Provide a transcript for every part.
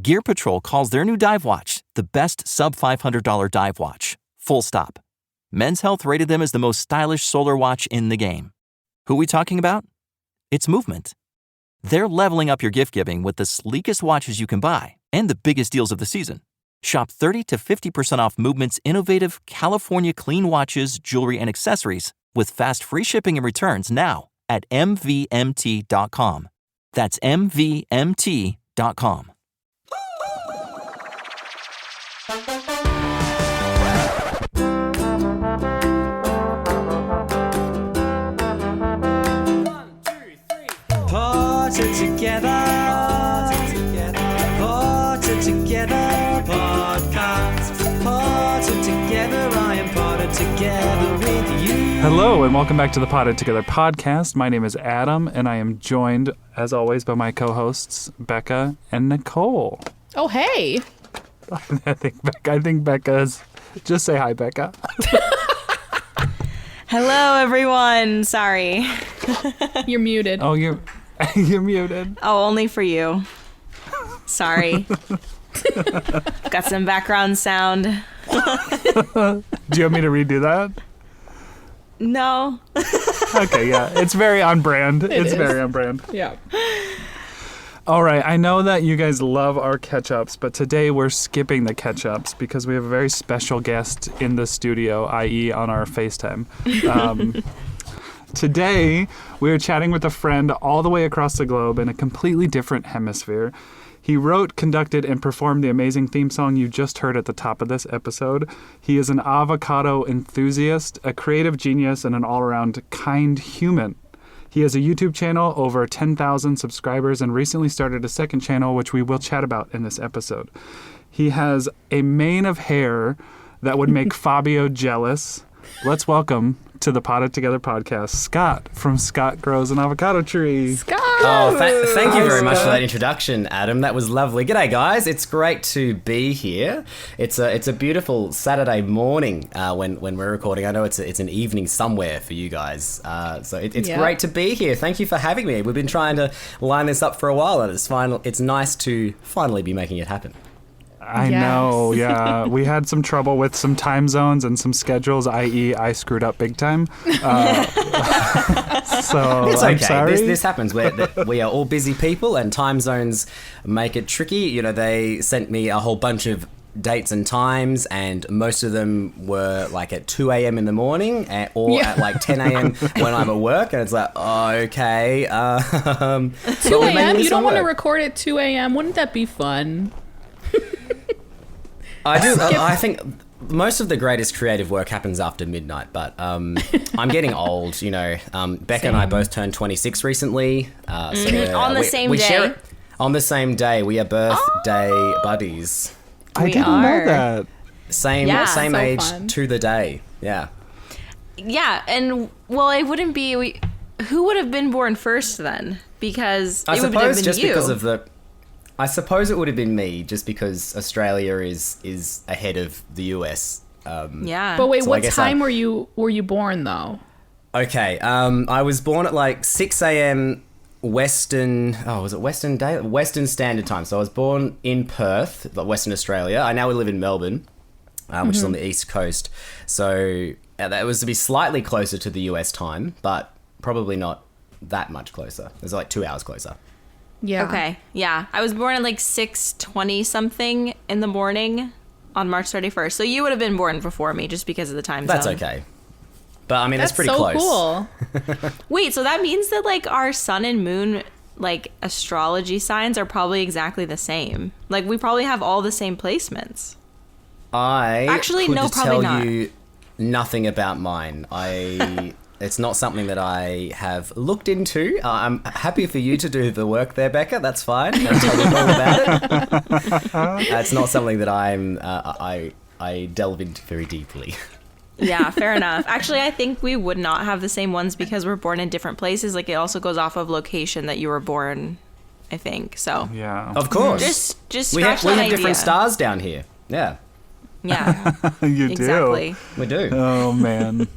Gear Patrol calls their new dive watch the best sub-$500 dive watch. Full stop. Men's Health rated them as the most stylish solar watch in the game. Who are we talking about? It's Movement. They're leveling up your gift giving with the sleekest watches you can buy and the biggest deals of the season. Shop 30 to 50% off Movement's innovative California clean watches, jewelry, and accessories with fast free shipping and returns now at mvmt.com. That's mvmt.com. Potted together, potted together, podcast. Potted together, I am potted together with you. Hello and welcome back to the Potted Together podcast. My name is Adam and I am joined, as always, by my co-hosts Becca and Nicole. Oh, hey. I think Becca's. Just say hi, Becca. Hello, everyone. Sorry. You're muted. Oh, you're muted. Oh, only for you. Sorry. Got some background sound. Do you want me to redo that? No. Okay, yeah. It's very on brand. It's very on brand. Yeah. All right. I know that you guys love our catch-ups, but today we're skipping the catch-ups because we have a very special guest in the studio, i.e. on our FaceTime. Today, we are chatting with a friend all the way across the globe in a completely different hemisphere. He wrote, conducted, and performed the amazing theme song you just heard at the top of this episode. He is an avocado enthusiast, a creative genius, and an all-around kind human. He has a YouTube channel, over 10,000 subscribers, and recently started a second channel, which we will chat about in this episode. He has a mane of hair that would make Fabio jealous. Let's welcome to the Potted Together podcast, Scott from Scott Grows an Avocado Tree. Scott! Oh, thank you very much for that introduction, Adam. That was lovely. G'day, guys. It's great to be here. It's a beautiful Saturday morning when we're recording. I know it's an evening somewhere for you guys. So it's great to be here. Thank you for having me. We've been trying to line this up for a while, and it's nice to finally be making it happen. I know, yeah. We had some trouble with some time zones and some schedules, i.e. I screwed up big time. So it's I'm okay. sorry. This happens. We are all busy people and time zones make it tricky. You know, they sent me a whole bunch of dates and times, and most of them were like at 2 a.m. in the morning or at like 10 a.m. when I'm at work, and it's like, oh, okay. 2 a.m.? You don't want to record at 2 a.m.? Wouldn't that be fun? I do. I think most of the greatest creative work happens after midnight, but I'm getting old. You know, Becca and I both turned 26 recently. On the same day. Share it on the same day. We are birthday buddies. I didn't know that. Same so age fun. to the day. Yeah. Yeah, and well, it wouldn't be. Who would have been born first then? Because I it would have suppose been just you. because of the. I suppose it would have been me, just because Australia is ahead of the US. Yeah. But wait, So I what guess time were you born, though? Okay, I was born at like 6 a.m. Western Standard Time. So I was born in Perth, like Western Australia. I now live in Melbourne, which is on the East Coast. So that was to be slightly closer to the US time, but probably not that much closer. It was like 2 hours closer. Yeah. Okay. Yeah. I was born at like 6:20 something in the morning on March 31st. So you would have been born before me just because of the time zone. That's okay. But I mean, that's pretty so close. Cool. Wait, so that means that like our sun and moon like astrology signs are probably exactly the same. Like we probably have all the same placements. I Actually, could no, probably tell not. you nothing about mine. It's not something that I have looked into. I'm happy for you to do the work there, Becca. That's fine. I'll tell you all about it. It's not something that I delve into very deeply. Yeah, fair enough. Actually, I think we would not have the same ones because we're born in different places. Like it also goes off of location that you were born, I think. So Yeah. Of course. Just we scratch have that idea. different stars down here. Yeah. Yeah. You Exactly. We do. Oh man.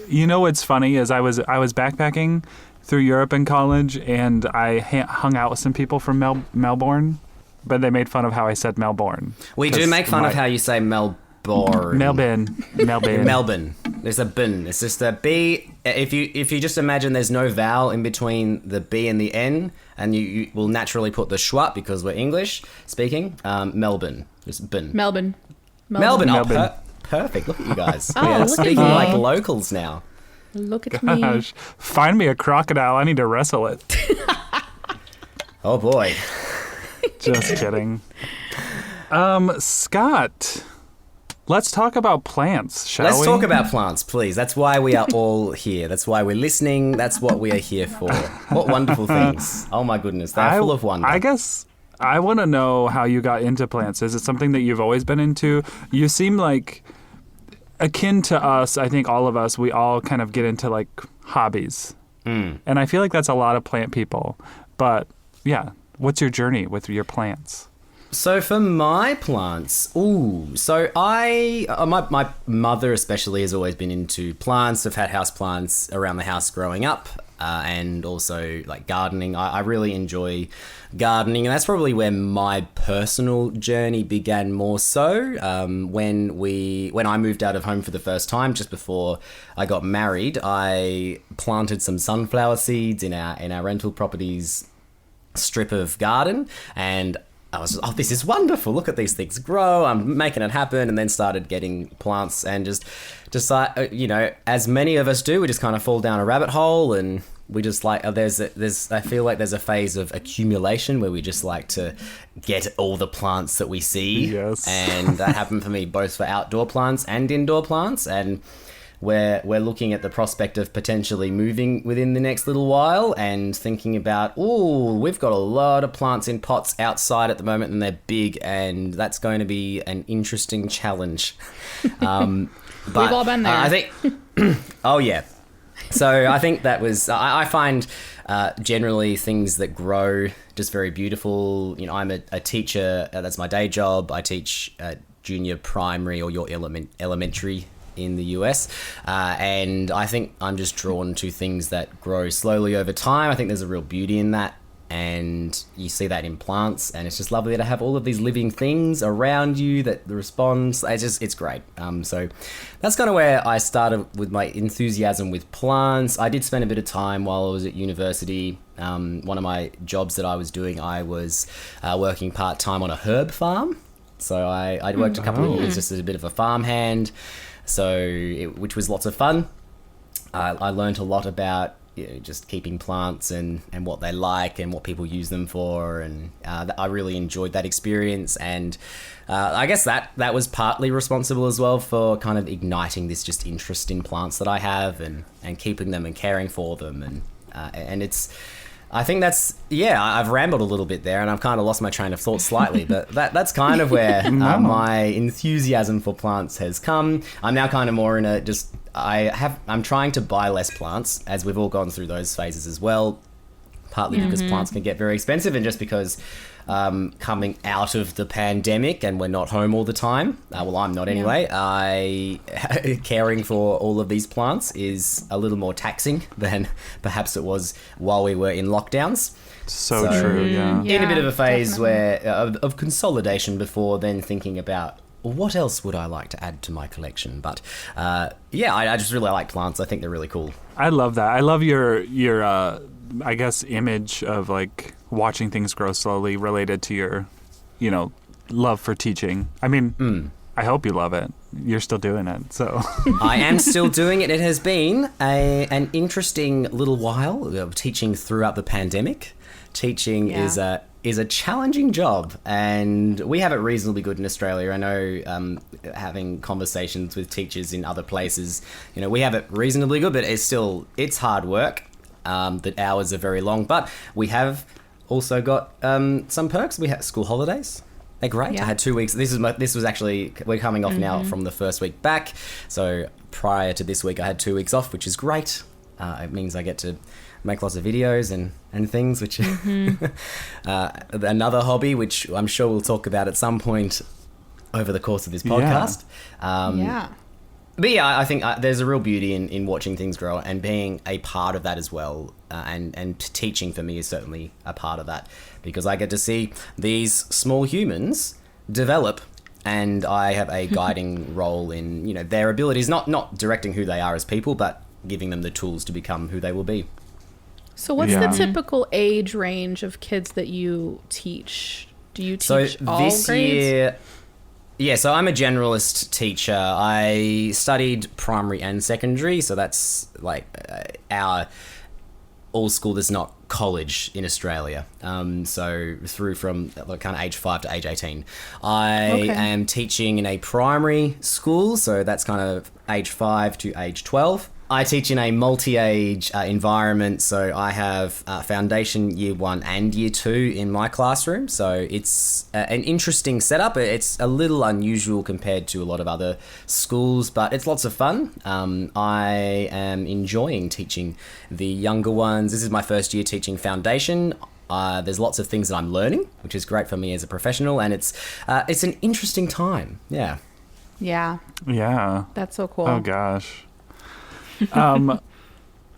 You know what's funny is I was backpacking through Europe in college, and I hung out with some people from Melbourne, but they made fun of how I said Melbourne. We do make fun of how you say Melbourne. Melbourne. Melbourne. There's a bin. It's just a B. If you just imagine there's no vowel in between the B and the N, and you will naturally put the schwa because we're English speaking. Melbourne. Just bin. Melbourne. Oh, perfect. Look at you guys. Oh, We are look at speaking me. like locals now. Look at me. Gosh, find me a crocodile. I need to wrestle it. Oh boy. Just kidding. Scott, let's talk about plants, shall we? Let's talk about plants, please. That's why we are all here. That's why we're listening. That's what we are here for. What wonderful things. Oh my goodness. They're full of wonder. I guess I want to know how you got into plants. Is it something that you've always been into? You seem like akin to us. I think all of us, we all kind of get into like hobbies. And I feel like that's a lot of plant people. But yeah, what's your journey with your plants? So for my plants, my mother especially has always been into plants. I've had house plants around the house growing up, and also like gardening. I really enjoy gardening, and that's probably where my personal journey began more so. When I moved out of home for the first time, just before I got married, I planted some sunflower seeds in our rental property's strip of garden, and I was, this is wonderful. Look at these things grow. I'm making it happen, and then started getting plants and just decide, as many of us do, we just kind of fall down a rabbit hole, and we just like, I feel like there's a phase of accumulation where we just like to get all the plants that we see. Yes. And that happened for me both for outdoor plants and indoor plants, and we're looking at the prospect of potentially moving within the next little while and thinking about, we've got a lot of plants in pots outside at the moment, and they're big, and that's going to be an interesting challenge. But We've all been there. I think, oh yeah. So I think that was, I find generally things that grow just very beautiful. I'm a teacher, that's my day job. I teach junior primary or your elementary in the US, and I think I'm just drawn to things that grow slowly over time. I think there's a real beauty in that, and you see that in plants, and it's just lovely to have all of these living things around you that respond. It's great. So that's kind of where I started with my enthusiasm with plants. I did spend a bit of time while I was at university. One of my jobs that I was doing, I was working part-time on a herb farm. So I worked a couple of years just as a bit of a farmhand. Which was lots of fun. I learned a lot about just keeping plants and what they like and what people use them for, and I really enjoyed that experience. And I guess that was partly responsible as well for kind of igniting this just interest in plants that I have, and keeping them and caring for them, and it's. I think that's, I've rambled a little bit there, and I've kind of lost my train of thought slightly, but that's kind of where my enthusiasm for plants has come. I'm now kind of more in I'm trying to buy less plants, as we've all gone through those phases as well, partly because plants can get very expensive, and just because coming out of the pandemic and we're not home all the time, well, I'm not anyway, caring for all of these plants is a little more taxing than perhaps it was while we were in lockdowns. So true, yeah. In a bit of a phase of consolidation before then thinking about, what else would I like to add to my collection? But I just really like plants. I think they're really cool. I love that. I love your I guess image of like watching things grow slowly related to your, love for teaching. I mean, I hope you love it. You're still doing it, so. I am still doing it. It has been an interesting little while of teaching throughout the pandemic. Teaching is a challenging job, and we have it reasonably good in Australia. I know, having conversations with teachers in other places, we have it reasonably good, but it's hard work. The hours are very long, but we have also got some perks. We have school holidays. They're great. I had 2 weeks. This was actually, we're coming off now from the first week back. So prior to this week, I had 2 weeks off, which is great. It means I get to make lots of videos and things, which another hobby, which I'm sure we'll talk about at some point over the course of this podcast. But yeah, I think there's a real beauty in watching things grow and being a part of that as well. And teaching for me is certainly a part of that, because I get to see these small humans develop, and I have a guiding role in, you know, their abilities, not directing who they are as people, but giving them the tools to become who they will be. So what's the typical age range of kids that you teach? Do you teach all this grades? Year, yeah, so I'm a generalist teacher. I studied primary and secondary, so that's like our all school that's not college in Australia. So through from kind of age 5 to age 18. I am teaching in a primary school, so that's kind of age 5 to age 12. I teach in a multi-age environment, so I have foundation year 1 and year 2 in my classroom. So it's an interesting setup. It's a little unusual compared to a lot of other schools, but it's lots of fun. I am enjoying teaching the younger ones. This is my first year teaching foundation. There's lots of things that I'm learning, which is great for me as a professional, and it's an interesting time. Yeah. Yeah. Yeah. That's so cool. Oh gosh.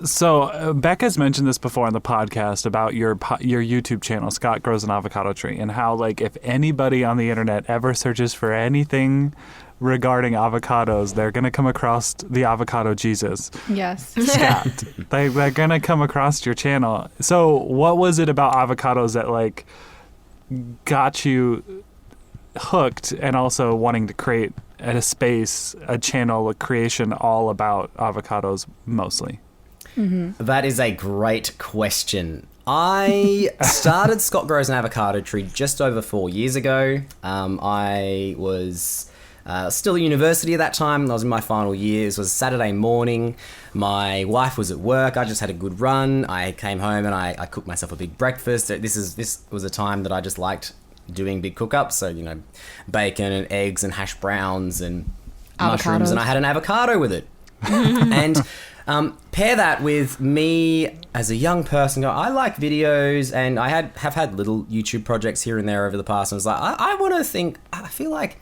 So Becca's mentioned this before on the podcast about your YouTube channel, Scott Grows an Avocado Tree, and how, like, if anybody on the internet ever searches for anything regarding avocados, they're going to come across the avocado Jesus. Yes. Scott. They're going to come across your channel. So what was it about avocados that, like, got you hooked and also wanting to create a channel, a creation all about avocados mostly? Mm-hmm. That is a great question. I started Scott Grows an Avocado Tree just over 4 years ago. I was still at university at that time. I was in my final year. It was Saturday morning. My wife was at work. I just had a good run. I came home and I cooked myself a big breakfast. This was a time that I just liked doing big cook-ups, so, you know, bacon and eggs and hash browns and mushrooms, and I had an avocado with it. And pair that with me as a young person, I like videos, and I have had little YouTube projects here and there over the past, and I was like, I feel like,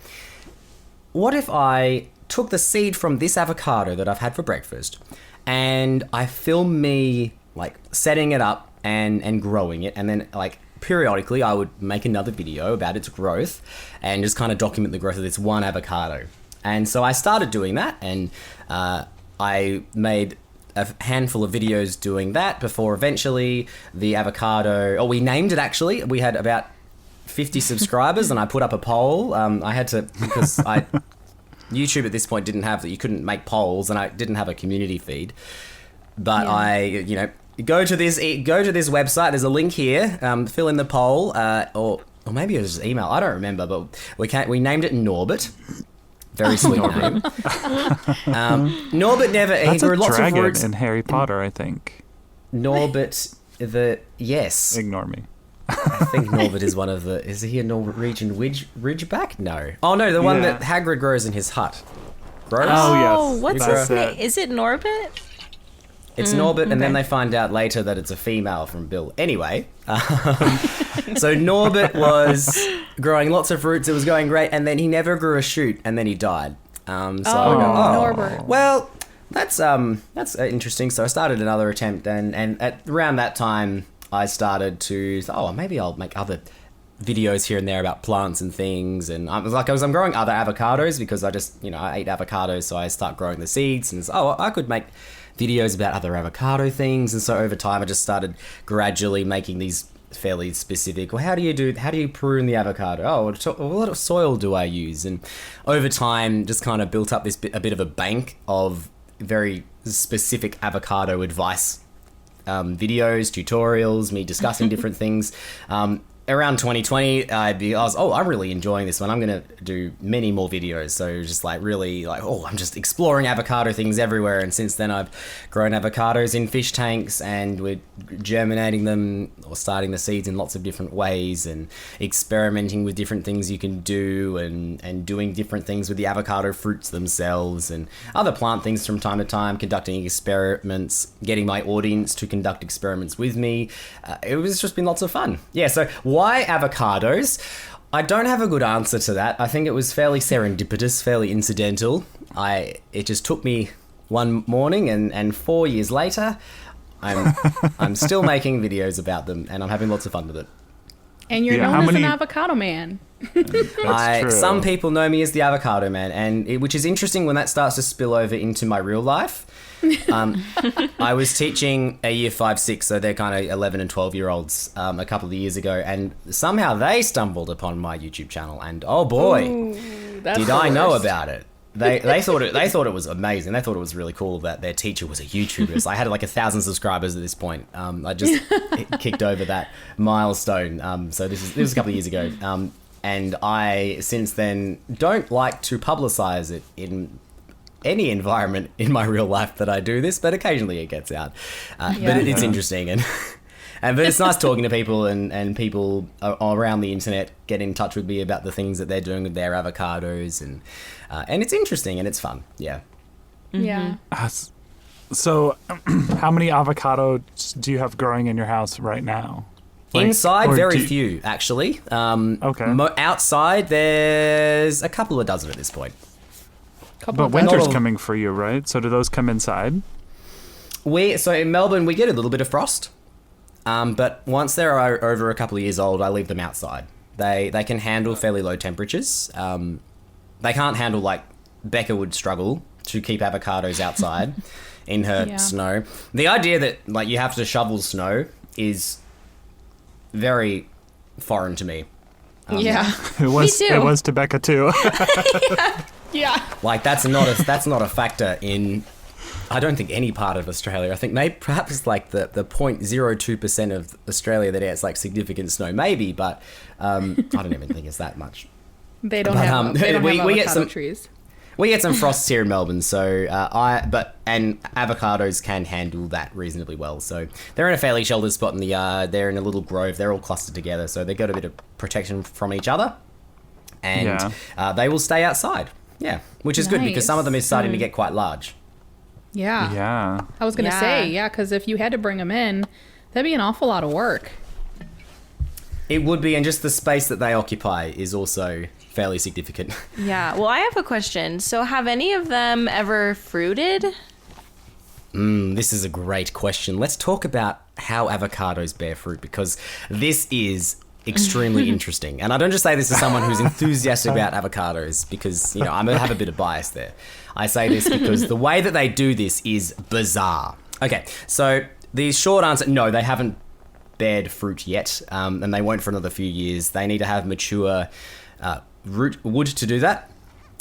what if I took the seed from this avocado that I've had for breakfast, and I film me, like, setting it up and growing it, and then, like, periodically I would make another video about its growth and just kind of document the growth of this one avocado. And so I started doing that, and I made a handful of videos doing that before eventually the avocado, we named it actually. We had about 50 subscribers and I put up a poll. I had to, because YouTube at this point didn't have that, you couldn't make polls, and I didn't have a community feed. But yeah. Go to this website. There's a link here. Fill in the poll, or maybe it was just email. I don't remember, but we named it Norbert. Very sweet name. Norbert never. That's he grew a lots dragon of roots in Harry Potter, I think. Norbert, yes. Ignore me. I think Norbert is one of the. Is he a Norwegian Ridgeback? No. Oh no, the one that Hagrid grows in his hut. Grows? Oh yes. What's his name? Is it Norbert? It's Norbert, and then they find out later that it's a female from Bill. Anyway, so Norbert was growing lots of fruits. It was going great, and then he never grew a shoot, and then he died. Norbert. Well, that's interesting. So I started another attempt, and around that time, I started to maybe I'll make other videos here and there about plants and things, and I'm growing other avocados because I ate avocados, so I start growing the seeds, and I could make videos about other avocado things. And so over time I just started gradually making these fairly specific, how do you prune the avocado? What soil do I use? And over time just kind of built up a bit of a bank of very specific avocado advice videos, tutorials, me discussing different things. Around 2020, I'm really enjoying this one. I'm going to do many more videos. So just I'm just exploring avocado things everywhere. And since then, I've grown avocados in fish tanks, and we're germinating them or starting the seeds in lots of different ways, and experimenting with different things you can do, and doing different things with the avocado fruits themselves and other plant things from time to time, conducting experiments, getting my audience to conduct experiments with me. It was just been lots of fun. Yeah, so why avocados? I don't have a good answer to that. I think it was fairly serendipitous, fairly incidental. It just took me one morning, and 4 years later, I'm still making videos about them, and I'm having lots of fun with it. And you're known as an avocado man. That's true. Some people know me as the avocado man, and which is interesting when that starts to spill over into my real life. I was teaching a year 5, 6, so they're kind of 11 and 12-year-olds a couple of years ago, and somehow they stumbled upon my YouTube channel, and oh boy, did I know about it. They thought it was amazing. They thought it was really cool that their teacher was a YouTuber. So I had like 1,000 subscribers at this point. I just kicked over that milestone. So this was a couple of years ago. And I, since then, don't like to publicize it in any environment in my real life that I do this, but occasionally it gets out. But it's interesting. But it's nice talking to people, and people around the internet get in touch with me about the things that they're doing with their avocados, and it's interesting and it's fun. Yeah. Yeah. So how many avocados do you have growing in your house right now? Inside, very few, actually. Okay. Outside, there's a couple of dozen at this point. But winter's coming for you, right? So do those come inside? So in Melbourne, we get a little bit of frost. But once they're over a couple of years old, I leave them outside. They can handle fairly low temperatures. They can't handle, like, Becca would struggle to keep avocados outside in her snow. The idea that, like, you have to shovel snow is very foreign to me. It was. Me too. It was to Becca too. Yeah. Like, that's not a factor in, I don't think, any part of Australia. I think maybe perhaps like the 0.02% of Australia that has like significant snow, maybe, but I don't even think it's that much. They don't have avocado trees. We get some frosts here in Melbourne, so and avocados can handle that reasonably well. So they're in a fairly sheltered spot in the yard. They're in a little grove. They're all clustered together, so they've got a bit of protection from each other, and they will stay outside. Yeah, which is good because some of them is starting to get quite large. Yeah. Yeah. I was gonna say because if you had to bring them in, that'd be an awful lot of work. It would be, and just the space that they occupy is also fairly significant. Yeah. Well, I have a question. So have any of them ever fruited? This is a great question. Let's talk about how avocados bear fruit, because this is extremely interesting. And I don't just say this as someone who's enthusiastic about avocados because, I have a bit of bias there. I say this because the way that they do this is bizarre. Okay, so the short answer, no, they haven't bared fruit yet, and they won't for another few years. They need to have mature wood to do that,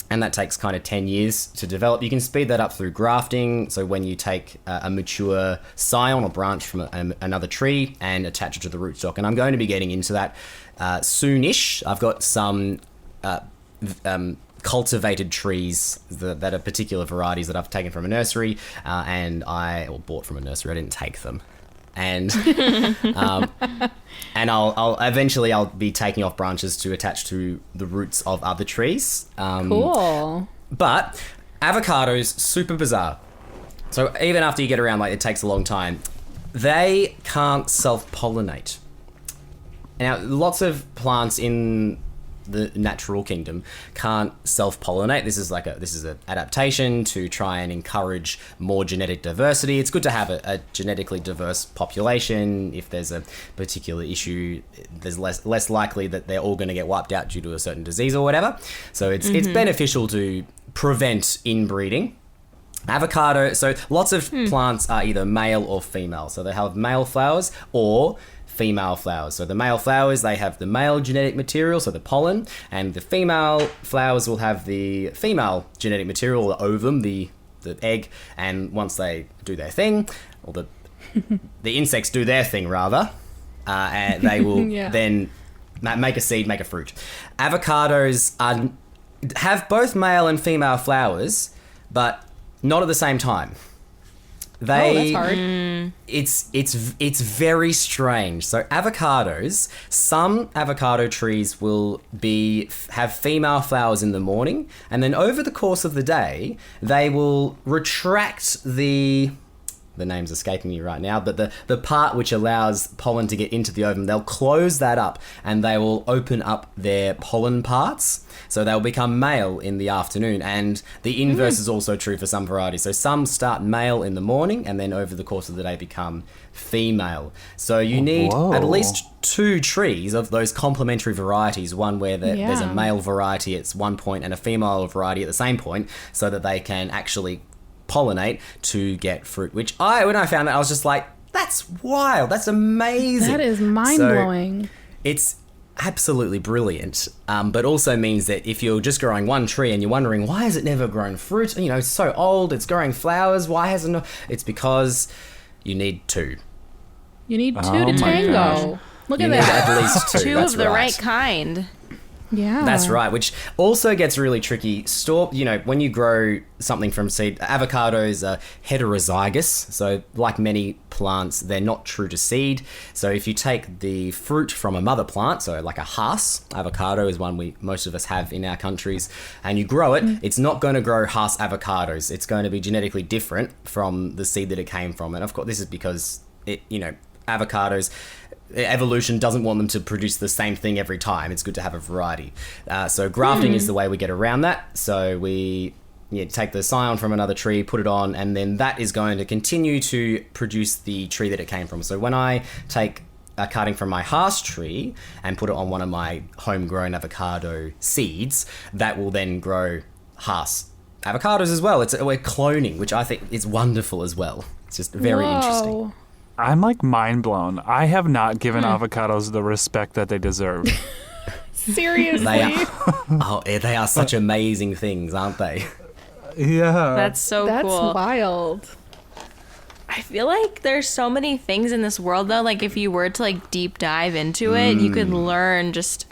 and that takes kind of 10 years to develop. You can speed that up through grafting, so when you take a mature scion or branch from another tree and attach it to the rootstock, and I'm going to be getting into that soonish. I've got some cultivated trees that are particular varieties that I've taken from a nursery, or bought from a nursery. I didn't take them. And and I'll eventually be taking off branches to attach to the roots of other trees. Cool. But avocados, super bizarre. So even after you get around, like, it takes a long time. They can't self-pollinate. Now, lots of plants in the natural kingdom can't self-pollinate. This is an adaptation to try and encourage more genetic diversity. It's good to have a genetically diverse population. If there's a particular issue, there's less likely that they're all going to get wiped out due to a certain disease or whatever. So it's beneficial to prevent inbreeding. Avocado, so lots of plants are either male or female. So they have male flowers or female flowers. So the male flowers, they have the male genetic material, so the pollen, and the female flowers will have the female genetic material, the ovum, the egg, and once they do their thing, or the insects do their thing rather, and they will then make a seed, make a fruit. Avocados have both male and female flowers, but not at the same time. That's hard. It's very strange. So avocados, some avocado trees will have female flowers in the morning, and then over the course of the day, they will retract the the name's escaping me right now, but the part which allows pollen to get into the ovum, they'll close that up and they will open up their pollen parts. So they'll become male in the afternoon. And the inverse is also true for some varieties. So some start male in the morning and then over the course of the day become female. So you need at least 2 trees of those complementary varieties, one where there's a male variety at one point and a female variety at the same point, so that they can actually pollinate to get fruit, which when I found that, I was just like, that's wild, that's amazing. That is mind-blowing. So it's absolutely brilliant, but also means that if you're just growing one tree and you're wondering, why has it never grown fruit? You know, it's so old, it's growing flowers, why hasn't it? It's because you need 2. You need 2 to tango. Gosh. Look You at need that. at least 2. 2 That's of the right. right kind. Yeah. That's right, which also gets really tricky. When you grow something from seed, avocados are heterozygous. So like many plants, they're not true to seed. So if you take the fruit from a mother plant, so like a Hass, avocado is one most of us have in our countries, and you grow it, it's not going to grow Hass avocados. It's going to be genetically different from the seed that it came from. And of course, this is because avocados, evolution doesn't want them to produce the same thing every time. It's good to have a variety. So grafting is the way we get around that. So we take the scion from another tree, put it on, and then that is going to continue to produce the tree that it came from. So when I take a cutting from my Hass tree and put it on one of my homegrown avocado seeds, that will then grow Hass avocados as well. We're cloning, which I think is wonderful as well. It's just very interesting. I'm like mind blown. I have not given avocados the respect that they deserve. Seriously? They are such amazing things, aren't they? Yeah. That's so That's cool. wild. I feel like there's so many things in this world, though. Like, if you were to, like, deep dive into it, you could learn just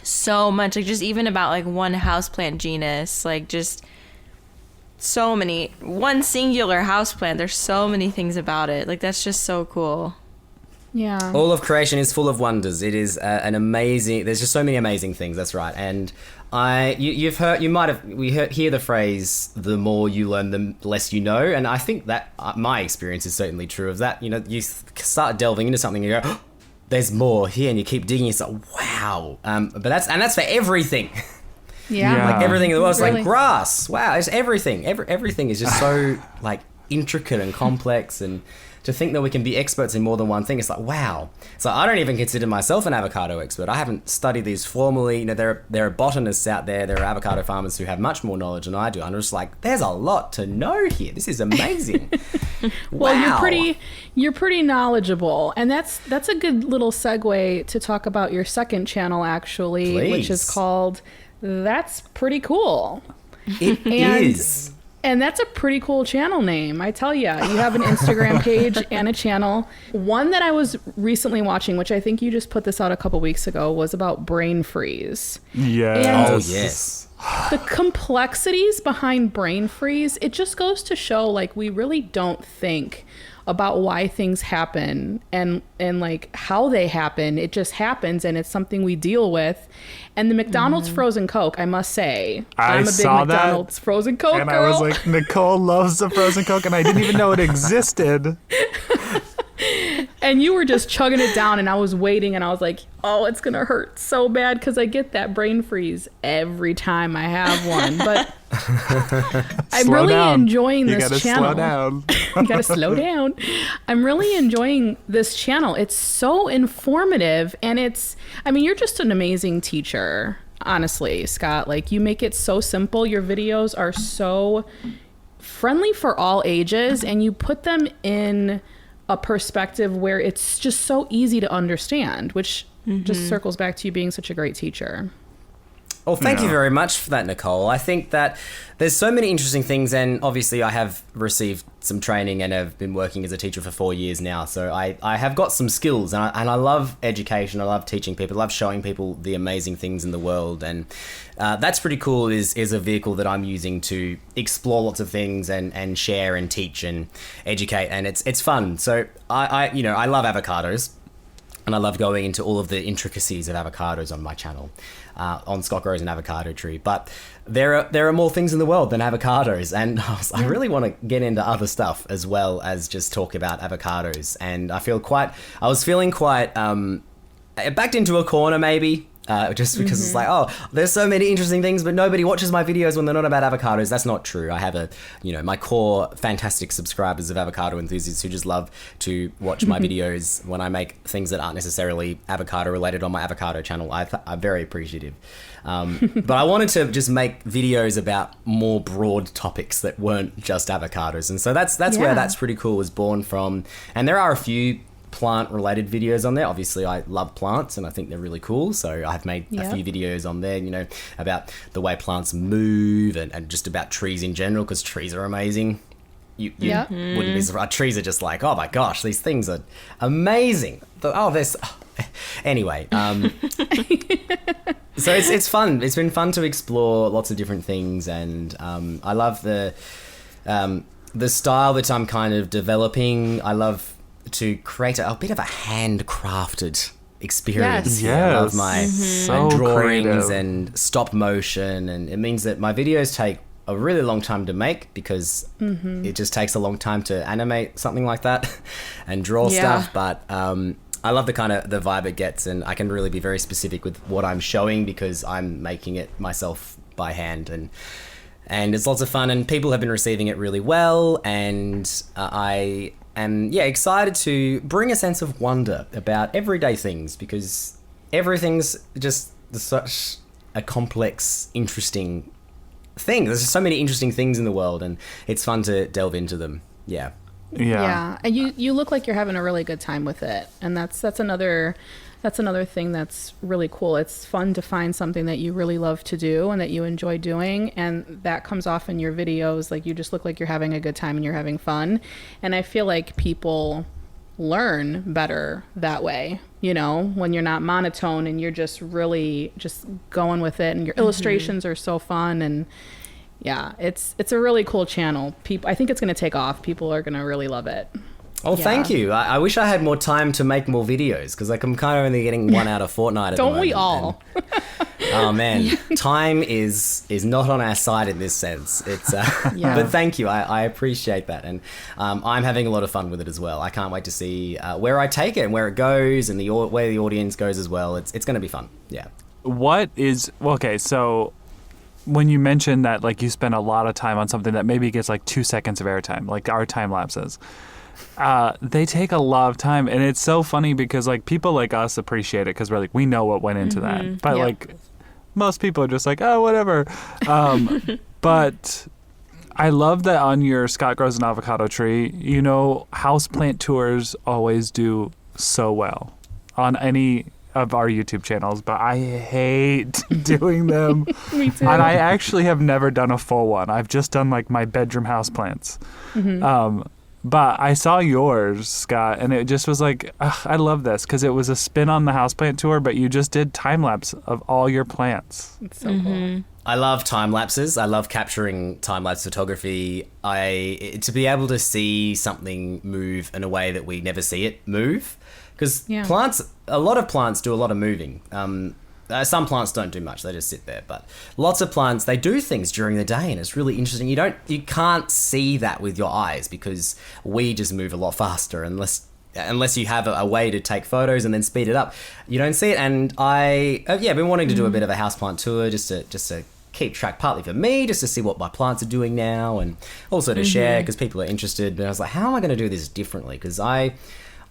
so much. Like, just even about, like, one houseplant genus. Like, just so many. One singular houseplant. There's so many things about it. Like, that's just so cool. Yeah. All of creation is full of wonders. It is an amazing. There's just so many amazing things. That's right. And hear the phrase, "The more you learn, the less you know." And I think that my experience is certainly true of that. You know, you start delving into something, and you go, oh, "There's more here," and you keep digging. It's like, wow. But that's for everything. Yeah. Like everything in the world is Really? like grass. Wow, it's everything. Everything is just so like intricate and complex, and to think that we can be experts in more than one thing, it's like, wow. So I don't even consider myself an avocado expert. I haven't studied these formally. You know, there are botanists out there, there are avocado farmers who have much more knowledge than I do. I'm just like, there's a lot to know here. This is amazing. Well, wow. you're pretty knowledgeable, and that's a good little segue to talk about your second channel, actually, which is Please. called That's Pretty Cool. It is. And that's a pretty cool channel name, I tell you. You have an Instagram page and a channel. One that I was recently watching, which I think you just put this out a couple weeks ago, was about brain freeze. Yeah. Oh, yes. The complexities behind brain freeze, it just goes to show, like, we really don't think about why things happen and like how they happen. It just happens, and it's something we deal with. And the McDonald's frozen Coke, I must say, I'm a big McDonald's frozen Coke and girl. I was like, Nicole loves the frozen Coke, and I didn't even know it existed. And you were just chugging it down, and I was waiting, and I was like, oh, it's gonna hurt so bad, because I get that brain freeze every time I have one. But I'm Slow really down. enjoying You this gotta channel. slow down. You gotta slow down. I'm really enjoying this channel. It's so informative, and you're just an amazing teacher, honestly, Scott. Like, you make it so simple. Your videos are so friendly for all ages, and you put them in a perspective where it's just so easy to understand, which just circles back to you being such a great teacher. Well, thank you Yeah. very much for that, Nicole. I think that there's so many interesting things, and obviously I have received some training and have been working as a teacher for 4 years now, so I have got some skills, and I love education. I love teaching people. I love showing people the amazing things in the world, and That's Pretty Cool is a vehicle that I'm using to explore lots of things and share and teach and educate, and it's fun. So I love avocados. And I love going into all of the intricacies of avocados on my channel, on Scott Grows an Avocado Tree. But there are more things in the world than avocados, and I really want to get into other stuff as well as just talk about avocados. And I was feeling quite backed into a corner maybe. Just because it's like, oh, there's so many interesting things, but nobody watches my videos when they're not about avocados. That's not true. I have my core fantastic subscribers of avocado enthusiasts who just love to watch my videos when I make things that aren't necessarily avocado related on my avocado channel. I'm very appreciative. But I wanted to just make videos about more broad topics that weren't just avocados. And so that's where That's Pretty Cool was born from. And there are a few plant related videos on there. Obviously I love plants and I think they're really cool, so I've made a few videos on there, about the way plants move and just about trees in general, because trees are amazing. You wouldn't be surprised. Trees are just like, oh my gosh, these things are amazing. Anyway, so it's fun. It's been fun to explore lots of different things, and I love the style that I'm kind of developing. I love to create a bit of a handcrafted experience. Yes. I love my So drawings creative. and stop motion, and it means that my videos take a really long time to make because it just takes a long time to animate something like that and draw stuff. But I love the vibe it gets, and I can really be very specific with what I'm showing because I'm making it myself by hand, and it's lots of fun, and people have been receiving it really well, and I am excited to bring a sense of wonder about everyday things, because everything's just such a complex, interesting thing. There's just so many interesting things in the world, and it's fun to delve into them. Yeah. And you look like you're having a really good time with it, and that's another thing that's really cool. It's fun to find something that you really love to do and that you enjoy doing, and that comes off in your videos. Like, you just look like you're having a good time and you're having fun, and I feel like people learn better that way, when you're not monotone and you're just really just going with it, and your illustrations are so fun. And it's a really cool channel. I think it's going to take off. People are going to really love it. Oh, thank you. I wish I had more time to make more videos, because I'm kind of only getting one out a fortnight at the moment. Don't we all? Oh man, time is not on our side in this sense. It's but thank you. I appreciate that, and I'm having a lot of fun with it as well. I can't wait to see where I take it and where it goes, and where the audience goes as well. It's going to be fun. Yeah. So when you mentioned that, like, you spend a lot of time on something that maybe gets like 2 seconds of airtime, like our time lapses. They take a lot of time, and it's so funny because like people like us appreciate it because we're like, we know what went into that, but like most people are just like, oh, whatever. But I love that on your Scott Grows an Avocado Tree, houseplant tours always do so well on any of our YouTube channels, but I hate doing them. Me too. And I actually have never done a full one. I've just done like my bedroom houseplants. But I saw yours, Scott, and it just was like, I love this, because it was a spin on the houseplant tour, but you just did time lapse of all your plants. It's so cool. I love time lapses. I love capturing time lapse photography. To be able to see something move in a way that we never see it move, because a lot of plants do a lot of moving. Some plants don't do much; they just sit there. But lots of plants, they do things during the day, and it's really interesting. You can't see that with your eyes because we just move a lot faster. Unless you have a way to take photos and then speed it up, you don't see it. And I've been wanting to do a bit of a houseplant tour just to keep track, partly for me, just to see what my plants are doing now, and also to share because people are interested. But I was like, how am I going to do this differently? Because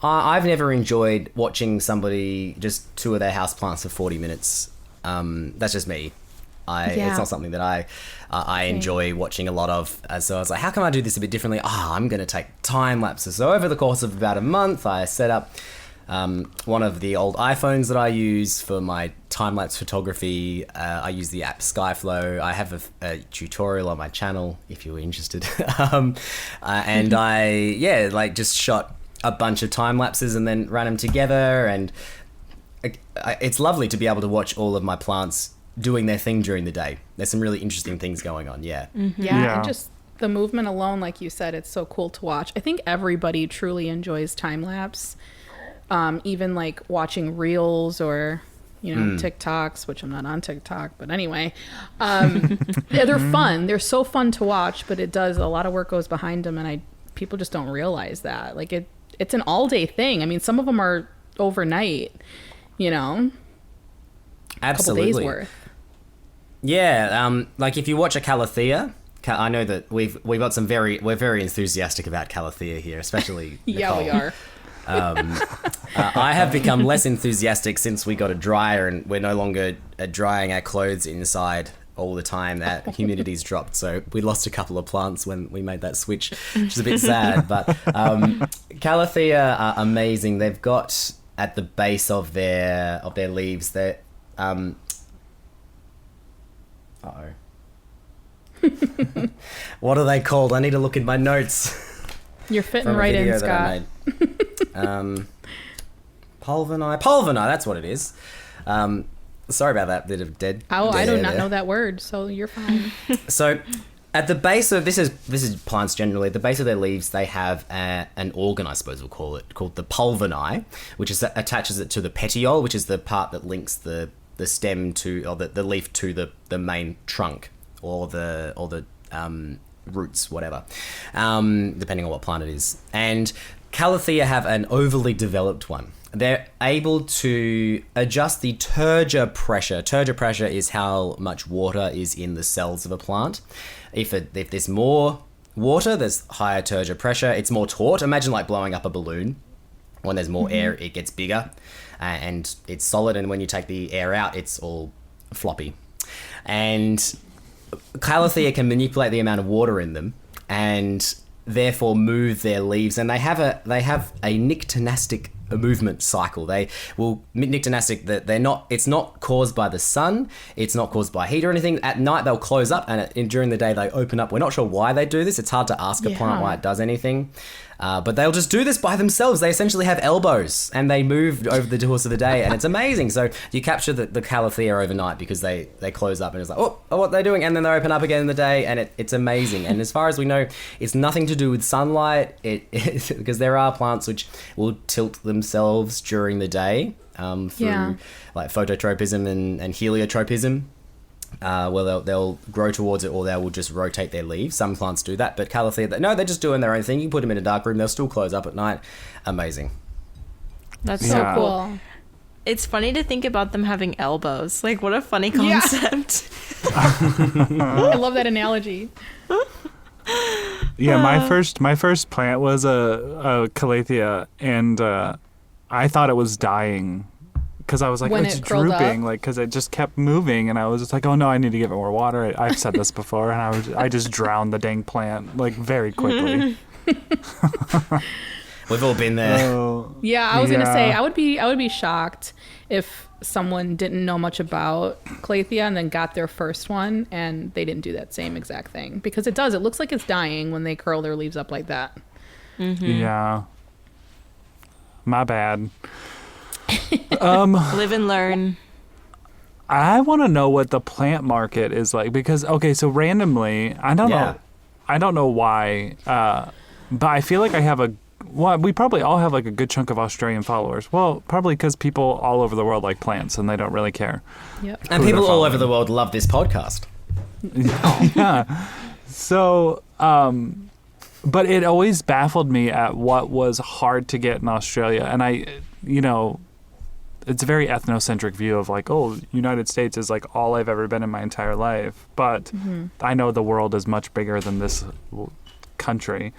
I've never enjoyed watching somebody just tour their houseplants for 40 minutes. That's just me. It's not something that I enjoy watching a lot of. So I was like, how can I do this a bit differently? I'm going to take time lapses. So over the course of about a month, I set up one of the old iPhones that I use for my time-lapse photography. I use the app Skyflow. I have a tutorial on my channel if you're interested. And I just shot a bunch of time lapses and then ran them together, and it's lovely to be able to watch all of my plants doing their thing during the day. There's some really interesting things going on. And just the movement alone, like you said, it's so cool to watch. I think everybody truly enjoys time lapse. even like watching reels or TikToks, which I'm not on TikTok, but anyway, yeah, they're fun. They're so fun to watch, but a lot of work goes behind them, and people just don't realize that. Like it's an all day thing. I mean, some of them are overnight, Absolutely. a couple days worth. Yeah, like if you watch a Calathea, I know that we've got we're very enthusiastic about Calathea here, especially Yeah, we Nicole. are. I have become less enthusiastic since we got a dryer and we're no longer drying our clothes inside all the time. That humidity's dropped, so we lost a couple of plants when we made that switch, which is a bit sad. But Calathea are amazing. They've got at the base of their leaves that what are they called? I need to look in my notes. You're fitting From a right in, video that I Scott. made. Pulvini, that's what it is. Sorry about that bit of dead. Oh, I dead do not there. know that word, so you're fine. So, at the base of this is plants generally. At the base of their leaves, they have an organ, I suppose we'll call it, called the pulvini, which attaches it to the petiole, which is the part that links the stem to, or the leaf to the main trunk, or the roots, whatever, depending on what plant it is. And Calathea have an overly developed one. They're able to adjust the turgor pressure. Turgor pressure is how much water is in the cells of a plant. If there's more water, there's higher turgor pressure. It's more taut. Imagine like blowing up a balloon. When there's more air, it gets bigger, and it's solid. And when you take the air out, it's all floppy. And Calathea can manipulate the amount of water in them, and therefore move their leaves. And they have a nictinastic movement cycle. They will nictinastic that it's not caused by the sun, it's not caused by heat or anything. At night they'll close up, and during the day they open up. We're not sure why they do this. It's hard to ask a plant why it does anything. But they'll just do this by themselves. They essentially have elbows, and they move over the course of the day, and it's amazing. So you capture the Calathea overnight because they close up, and it's like, oh, what they're doing, and then they open up again in the day, and it's amazing. And as far as we know, it's nothing to do with sunlight, because there are plants which will tilt themselves during the day through like phototropism and heliotropism. Well, they'll grow towards it, or they will just rotate their leaves. Some plants do that, but Calathea, no, they're just doing their own thing. You put them in a dark room, they'll still close up at night. Amazing. That's So so cool. cool. It's funny to think about them having elbows. Like, what a funny concept. I love that analogy. Yeah, my first plant was a Calathea, and I thought it was dying because I was like, When it's it curled drooping, up? like because it just kept moving, and I was just like, oh no, I need to give it more water. I've said this before, and I just drowned the dang plant like very quickly. We've all been there. Yeah, I was gonna say Yeah. I would be shocked if someone didn't know much about Calathea and then got their first one and they didn't do that same exact thing, because it looks like it's dying when they curl their leaves up like that. Yeah, my bad. Live and learn. I want to know what the plant market is like, because so randomly, I don't know why, but I feel like I have we probably all have like a good chunk of Australian followers. Well, probably because people all over the world like plants and they don't really care. Yep. And Who people they're all over following. the world love this podcast. Yeah. So, but it always baffled me at what was hard to get in Australia. And it's a very ethnocentric view of like, oh, United States is like all I've ever been in my entire life. But I know the world is much bigger than this country.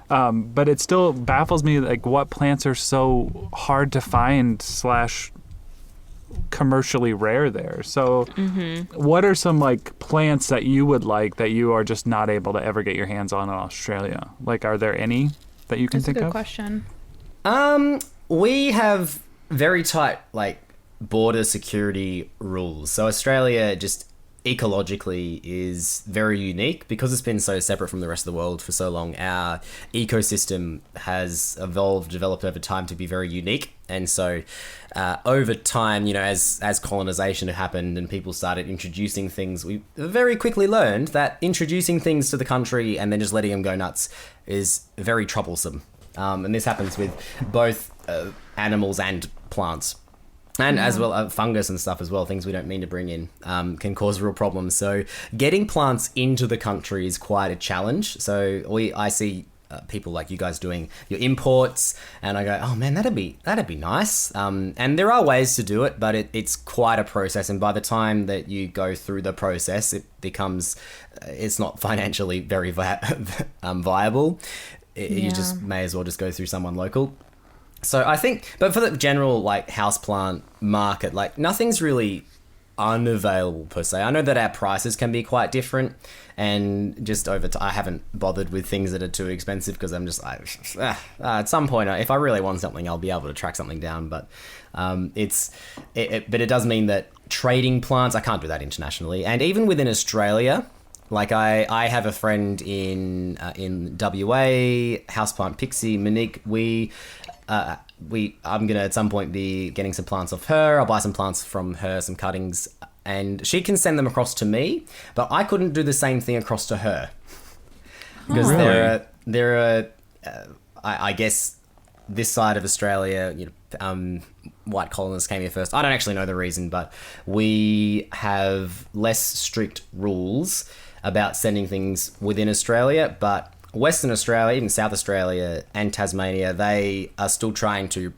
But it still baffles me like what plants are so hard to find / commercially rare there. So what are some like plants that you would like that you are just not able to ever get your hands on in Australia? Like, are there any that you can That's a think good of? question. We have very tight like border security rules. So Australia just ecologically is very unique because it's been so separate from the rest of the world for so long. Our ecosystem has developed over time to be very unique, and so over time, as colonization happened and people started introducing things, we very quickly learned that introducing things to the country and then just letting them go nuts is very troublesome. And this happens with both animals and plants. And as well, fungus and stuff as well, things we don't mean to bring in, can cause real problems. So getting plants into the country is quite a challenge. So I see people like you guys doing your imports, and I go, oh man, that'd be nice. And there are ways to do it, but it's quite a process. And by the time that you go through the process, it's not financially very viable. You just may as well just go through someone local. So I think, but for the general like houseplant market, like nothing's really unavailable per se. I know that our prices can be quite different, and just I haven't bothered with things that are too expensive because I'm just like, at some point, if I really want something, I'll be able to track something down. But but it does mean that trading plants, I can't do that internationally, and even within Australia. Like I have a friend in WA, Houseplant Pixie, Monique. I'm gonna at some point be getting some plants off her. I'll buy some plants from her, some cuttings, and she can send them across to me. But I couldn't do the same thing across to her because there are I guess this side of Australia, white colonists came here first. I don't actually know the reason, but we have less strict rules about sending things within Australia, but Western Australia, even South Australia and Tasmania, they are still trying to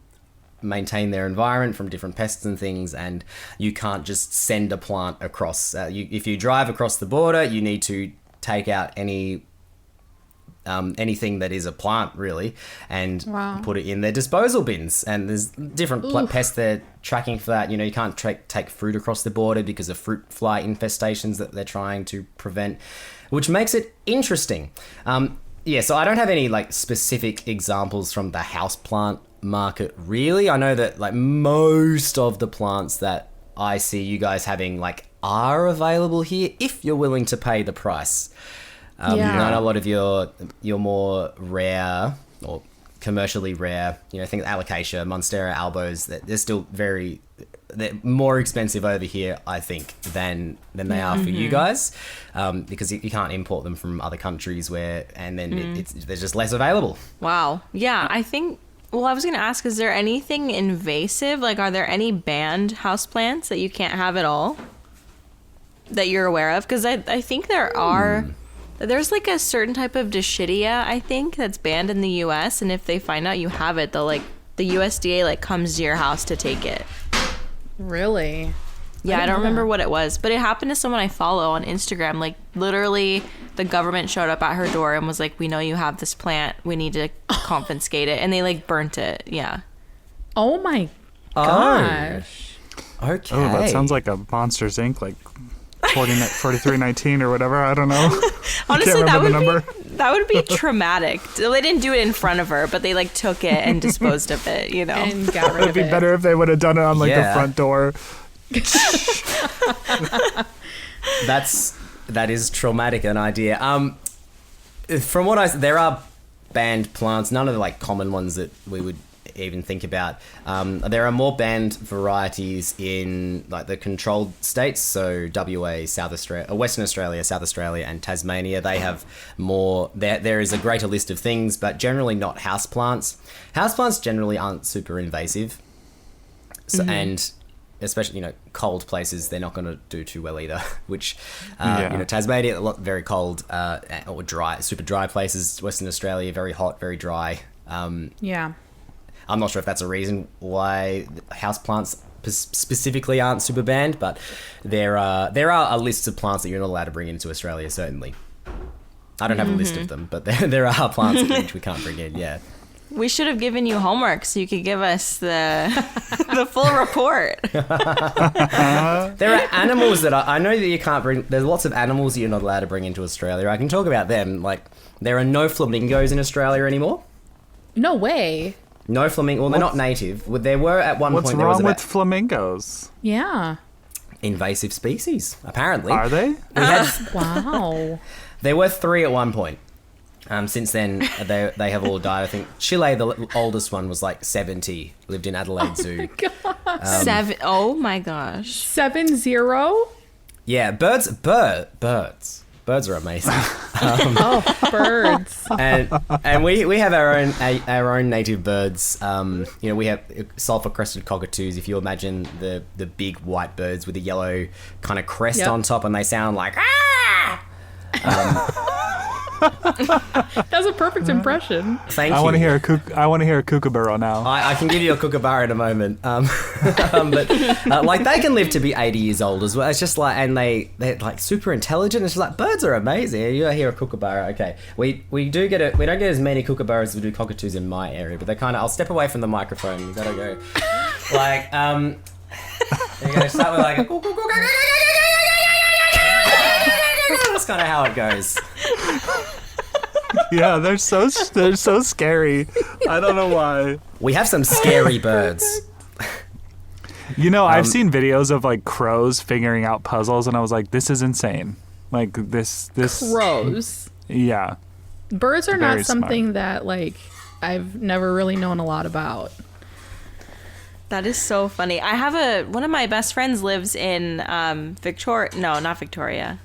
maintain their environment from different pests and things, and you can't just send a plant across. If you drive across the border, you need to take out anything that is a plant, really, and put it in their disposal bins. And there's different pests they're tracking for that. You can't take fruit across the border because of fruit fly infestations that they're trying to prevent, which makes it interesting. So I don't have any like specific examples from the houseplant market, really. I know that like most of the plants that I see you guys having like are available here if you're willing to pay the price. I know a lot of your more rare or commercially rare, things like alocasia, monstera albos, they're more expensive over here, I think, than they are for you guys, because you can't import them from other countries they're just less available. Wow. Yeah, I think. Well, I was going to ask, is there anything invasive? Like, are there any banned houseplants that you can't have at all that you're aware of? Because I think there are. There's like a certain type of Dischidia, I think, that's banned in the U.S. And if they find out you have it, they'll the USDA comes to your house to take it. Really? Yeah, I don't remember what it was, but it happened to someone I follow on Instagram. Like, literally, the government showed up at her door and was like, we know you have this plant. We need to confiscate it. And they, burnt it. Yeah. Oh, my gosh. Okay. Oh, that sounds like a Monsters, Inc., 4319 or whatever. I don't know. Honestly, that would be traumatic. They didn't do it in front of her, but they took it and disposed of it, And got rid of it. It'd be better if they would have done it on the front door. That is traumatic, an idea. From what there are banned plants, none of the common ones that we would even think about. There are more banned varieties in the controlled states, so WA, South Australia, Western Australia, South Australia, and Tasmania. They have more. There is a greater list of things, but generally not houseplants. Houseplants generally aren't super invasive, and especially cold places, they're not going to do too well either. Which Tasmania, very cold or dry, super dry places. Western Australia, very hot, very dry. I'm not sure if that's a reason why houseplants specifically aren't super banned, but there are a list of plants that you're not allowed to bring into Australia, certainly. I don't have a list of them, but there are plants which we can't bring in, yeah. We should have given you homework so you could give us the full report. There are animals that I know that you can't bring. There's lots of animals that you're not allowed to bring into Australia. I can talk about them. There are no flamingos in Australia anymore. No way. No flamingo. Well, they're not native. There were at one point. What's wrong with flamingos? Yeah. Invasive species, apparently. Are they? Wow. There were 3 at one point. Since then, they have all died. I think Chile, the oldest one, was 70. Lived in Adelaide Zoo. Oh my gosh. 70? Yeah, birds. Birds are amazing. Oh, birds. and we have our own native birds. We have sulfur crested cockatoos. If you imagine the big white birds with a yellow kind of crest Yep. on top, and they sound like ah. That's a perfect impression. Thank you. I want to hear a kookaburra now. I can give you a kookaburra in a moment, but they can live to be 80 years old as well. It's just like, and they're like super intelligent. It's just like birds are amazing. You hear a kookaburra, okay? We don't get as many kookaburras as we do cockatoos in my area, but they kind of. I'll step away from the microphone. You gotta go, like you gotta start with like a. That's kind of how it goes. Yeah, they're so scary. I don't know why. We have some scary birds. I've seen videos of like crows figuring out puzzles, and I was like, this is insane. Like this. Crows. Yeah. Birds are Very not something that like I've never really known a lot about. That is so funny. I have one of my best friends lives in Victoria. No, not Victoria.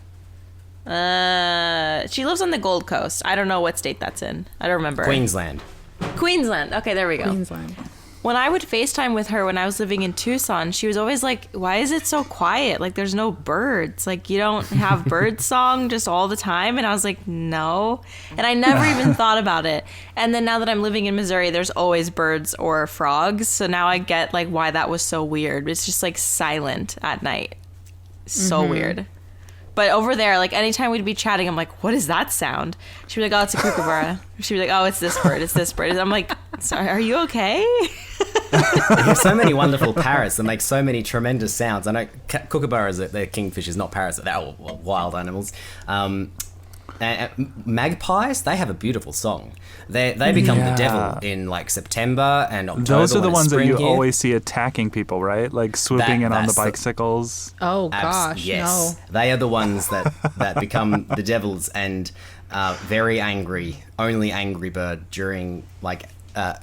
She lives on the Gold Coast. I don't know what state that's in. I don't remember. Queensland. Okay, there we go. Queensland. When I would FaceTime with her when I was living in Tucson, she was always like, why is it so quiet? Like, there's no birds. Like, you don't have bird song just all the time? And I was like, no. And I never even thought about it. And then now that I'm living in Missouri, there's always birds or frogs. So now I get, like, why that was so weird. It's just, like, silent at night. So weird. But over there, like, anytime we'd be chatting, I'm like, what is that sound? She'd be like, oh, it's a kookaburra. She'd be like, oh, it's this bird. I'm like, sorry, are you okay? We have so many wonderful parrots that make so many tremendous sounds. I know kookaburras, they're kingfishers, not parrots. They're all wild animals. Magpies, they have a beautiful song. They become the devil in like September and October. Those are the ones that you here. always see attacking people, right? Like swooping in on the bicycles. Oh gosh, yes. no. They are the ones that become the devils and very angry, only angry bird during like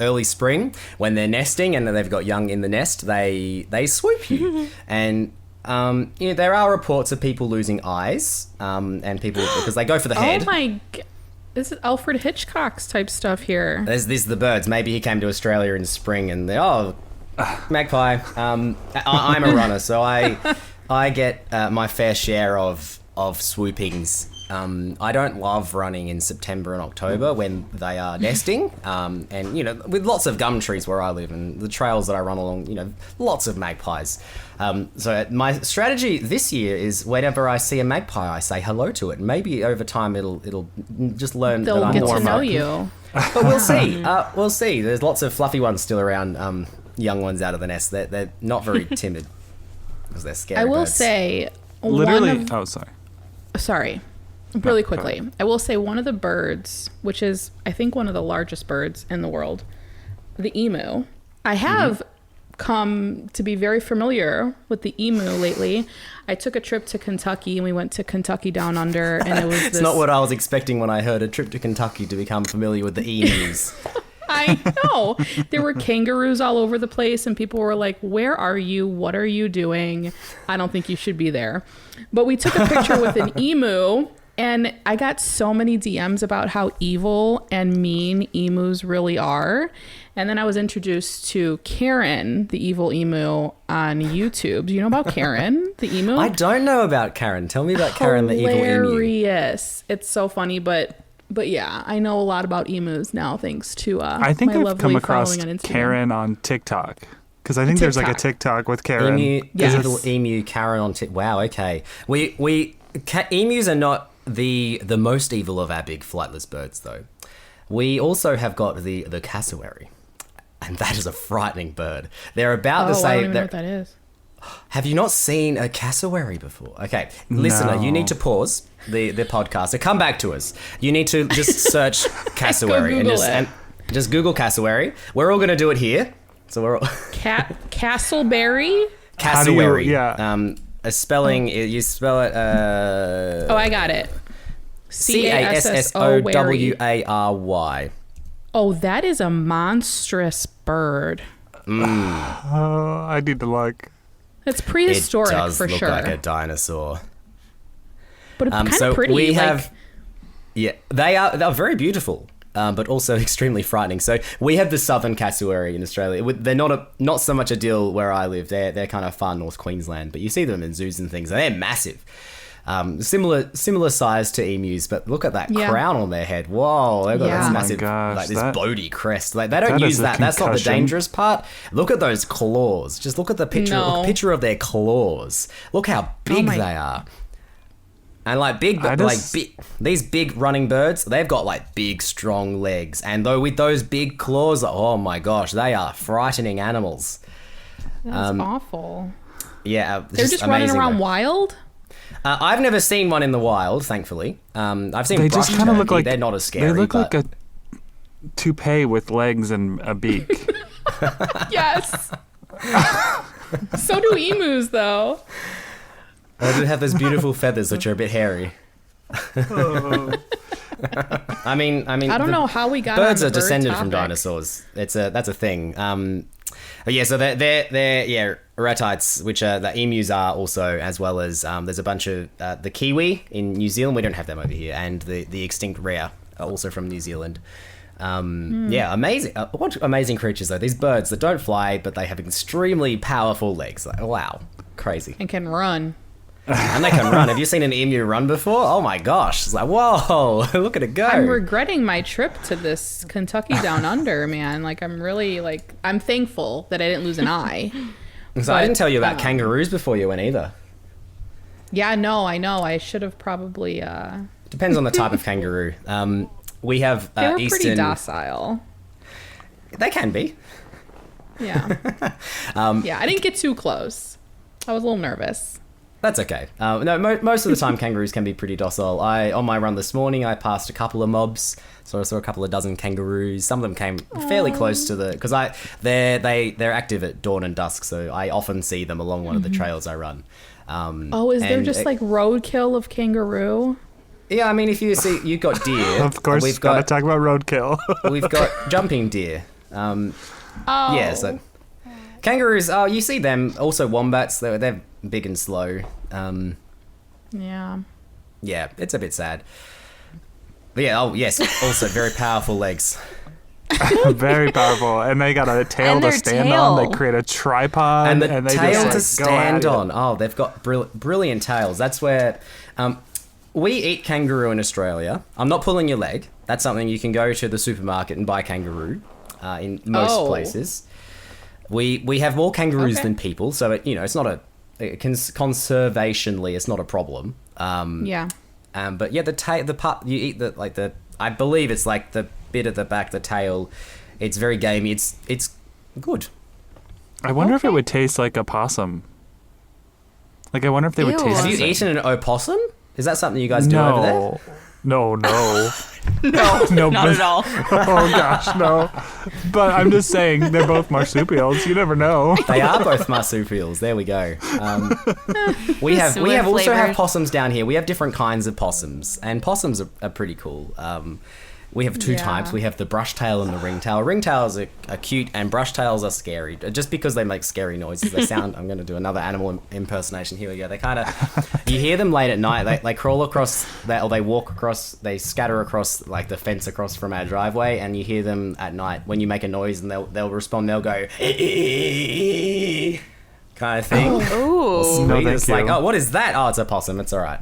early spring when they're nesting and they've got young in the nest. They swoop you and. There are reports of people losing eyes, and people because they go for the head. Oh my! This is Alfred Hitchcock's type stuff here. This is the birds. Maybe he came to Australia in spring, and magpie. I'm a runner, so I get my fair share of swoopings. I don't love running in September and October when they are nesting, and with lots of gum trees where I live and the trails that I run along, lots of magpies. So my strategy this year is whenever I see a magpie, I say hello to it. Maybe over time it'll just learn that They'll I'm get more to know American. you. But we'll see. We'll see. There's lots of fluffy ones still around, young ones out of the nest. They're not very timid because they're scary I will birds. say, Literally. Sorry. Really quickly, I will say one of the birds, which is, I think, one of the largest birds in the world, the emu. I have come to be very familiar with the emu lately. I took a trip to Kentucky and we went to Kentucky Down Under, and it was It's not what I was expecting when I heard a trip to Kentucky to become familiar with the emus. I know. There were kangaroos all over the place, and people were like, where are you? What are you doing? I don't think you should be there. But we took a picture with an emu, and I got so many DMs about how evil and mean emus really are. And then I was introduced to Karen, the evil emu, on YouTube. Do you know about Karen, the emu? I don't know about Karen. Tell me about Karen, the evil emu. Hilarious. It's so funny, but yeah, I know a lot about emus now thanks to I think my I've lovely come across following on Instagram. Karen on TikTok because I think there's like a TikTok with Karen. Yes. Evil emu Karen on Wow, okay. Emus are not the most evil of our big flightless birds, though. We also have got the cassowary, and that is a frightening bird. They're about the same. I don't even know what that is. Have you not seen a cassowary before? Okay, listener, you need to pause the podcast and come back to us. You need to just search cassowary and just Google cassowary. We're all going to do it here, so we're all Castleberry. Cassowary. Yeah. A spelling. You spell it. I got it. Cassowary. Oh, that is a monstrous bird. Oh, I need to look. It's prehistoric it does for look sure. like a dinosaur. But it's kind of So pretty. we like, have, yeah, they're very beautiful, but also extremely frightening. So we have the southern cassowary in Australia. They're not so much a deal where I live. They're kind of far North Queensland, but you see them in zoos and things, and they're massive. Similar size to emus, but look at that crown on their head. Whoa, they've got Yeah. this Oh my massive, gosh, like this that- Bodhi crest. Like they don't that use is a that. That's not the concussion. dangerous part. Look at those claws. Just look at the picture. No. Look, picture of their claws. Look how big my- they are. And like just- these big running birds, they've got like big strong legs, and though with those big claws, like, oh my gosh, they are frightening animals. that's awful. Yeah, They're just running amazing, around though. wild. I've never seen one in the wild, thankfully. I've seen They brush just kind of look turkey. like They're not as scary. They look but like a toupee with legs and a beak. Yes. So do emus, though. they do have those beautiful feathers, which are a bit hairy. I mean, I don't know how we got birds on are the bird descended from topic. dinosaurs. That's a thing. But yeah, so they're ratites, which the emus are also, as well as there's a bunch of the kiwi in New Zealand. We don't have them over here, and the extinct rare are also from New Zealand. Yeah, amazing. What amazing creatures though. These birds that don't fly, but they have extremely powerful legs. Like, wow, crazy. And can run. And they can run. Have you seen an emu run before? Oh my gosh. It's like, whoa, look at it go. I'm regretting my trip to this Kentucky Down Under, man. Like, I'm really, like, I'm thankful that I didn't lose an eye. So I didn't tell you about kangaroos before you went either. Yeah, no, I know. I should have probably, Depends on the type of kangaroo. We have they were eastern... pretty docile. They can be. Yeah. Yeah, I didn't get too close. I was a little nervous. That's okay. No, most of the time kangaroos can be pretty docile. On my run this morning, I passed a couple of mobs, so I saw a couple of dozen kangaroos. Some of them came fairly close to because they're active at dawn and dusk, so I often see them along one of the trails I run. Is there and just like roadkill of kangaroo? Yeah, I mean, if you see, you've got deer. Of course, we've gotta got talk about roadkill. we've got jumping deer. Yeah, so kangaroos. Oh, you see them. Also, wombats. They're big and slow. Yeah. Yeah, it's a bit sad. But yeah, oh yes, also very powerful legs. Very powerful, and they got a tail And to their stand tail. on. They create a tripod, And the they tail to just like, go at stand it. on. Oh, they've got brilliant tails. That's where we eat kangaroo in Australia. I'm not pulling your leg. That's something you can go to the supermarket and buy kangaroo in most places. We have more kangaroos than people, so it's not conservationally it's not a problem. Yeah. But yeah, the part you eat I believe it's like the bit at the back, the tail. It's very gamey. It's good. I wonder if it would taste like a possum. Like, I wonder if they would Ew. taste Have the you same. eaten an opossum? Is that something you guys do over there? No. No, No, not but- at all. Oh gosh, no. But I'm just saying they're both marsupials. You never know. They are both marsupials. There we go. We have Similar also have flavors. possums down here. We have different kinds of possums, and possums are pretty cool. We have two Yeah. types. We have the brushtail and the ringtail. Ringtails are cute, and brushtails are scary. Just because they make scary noises, they sound. I'm going to do another animal impersonation. Here we go. They kind of, you hear them late at night. They crawl across, or they walk across. They scatter across like the fence across from our driveway, and you hear them at night when you make a noise, and they'll respond. They'll go kind of thing. Ooh. No, Sweet. thank It's like, you. oh, what is that? Oh, it's a possum. It's all right.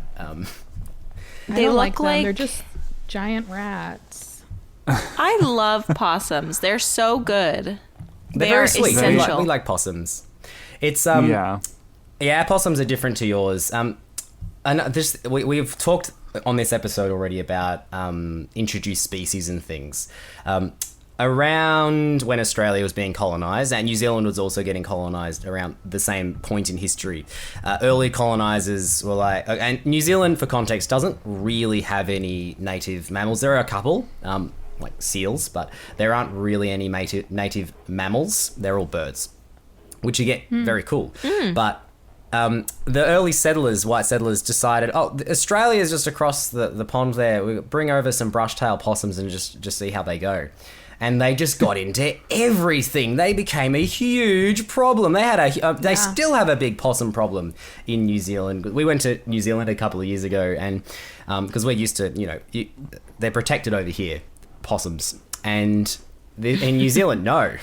They don't look them. like They're just giant rats. I love possums. They're so good. They're They very are sweet. essential. We like possums. It's Yeah. Yeah, possums are different to yours. And we've talked on this episode already about introduced species and things. Around when Australia was being colonised, and New Zealand was also getting colonised around the same point in history. Early colonisers were like... And New Zealand, for context, doesn't really have any native mammals. There are a couple, like seals, but there aren't really any native mammals. They're all birds, which you get very cool. But the early settlers, white settlers, decided, Australia is just across the pond there. We bring over some brushtail possums and just see how they go. and they just got into everything. They became a huge problem. They had they still have a big possum problem in New Zealand. We went to New Zealand a couple of years ago, and because we're used to, they're protected over here, possums, and in New Zealand, no,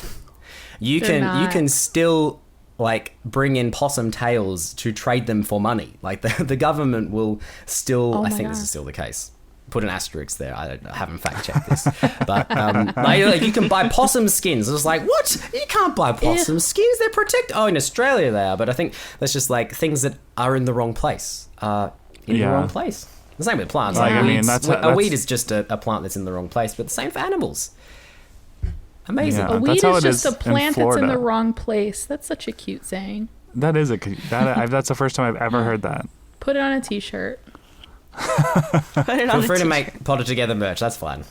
you can still like bring in possum tails to trade them for money. Like the government will still, I think this is still the case. Put an asterisk there. I haven't fact checked this, but like you can buy possum skins. It's like, what? You can't buy possum skins. They're protected. Oh, in Australia they are, but I think that's just like things that are in the wrong place. The wrong place. The same with plants. Like, a weed is just a plant that's in the wrong place, but the same for animals. Amazing. Yeah, a weed that's is just a plant that's in Florida. the wrong place. That's such a cute saying. That is that's the first time I've ever heard that. Put it on a t-shirt. Feel free to make Potted Together merch. That's fine.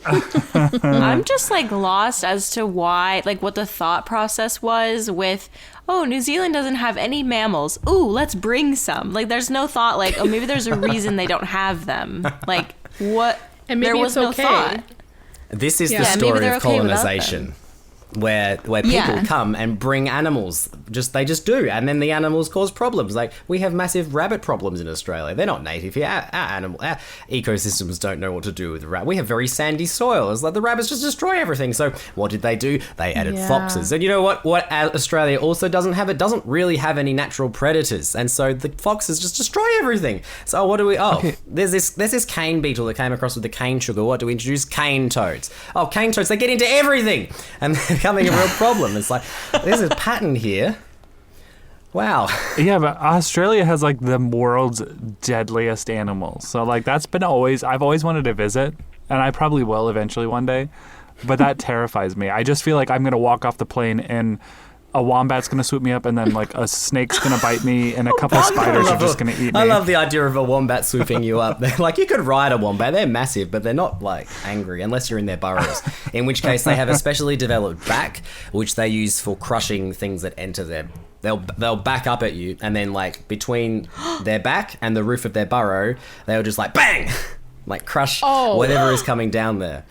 I'm just like lost as to why, like what the thought process was with, oh, New Zealand doesn't have any mammals. Ooh, let's bring some. Like there's no thought like, oh, maybe there's a reason they don't have them. Like what? And maybe there was it's no okay. thought. This is the maybe story they're of okay without colonization, where people come and bring animals. They just do, and then the animals cause problems. Like we have massive rabbit problems in Australia. They're not native here. Our ecosystems don't know what to do with rabbits. We have very sandy soil. It's like the rabbits just destroy everything. So what did they do? They added foxes. And you know what? What Australia also doesn't have? It doesn't really have any natural predators, and so the foxes just destroy everything. So what do we? There's this cane beetle that came across with the cane sugar. What do we introduce? Cane toads. Oh, cane toads! They get into everything, and they're becoming a real problem. It's like there's a pattern here. Wow. Yeah, but Australia has like the world's deadliest animals. So like I've always wanted to visit, and I probably will eventually one day. But that terrifies me. I just feel like I'm gonna walk off the plane and a wombat's gonna swoop me up, and then like a snake's gonna bite me, and a couple of spiders are just gonna eat me. I love the idea of a wombat swooping you up. Like you could ride a wombat. They're massive, but they're not like angry unless you're in their burrows. In which case they have a specially developed back, which they use for crushing things that enter them. They'll back up at you, and then like between their back and the roof of their burrow, they'll just like bang, like crush whatever is coming down there.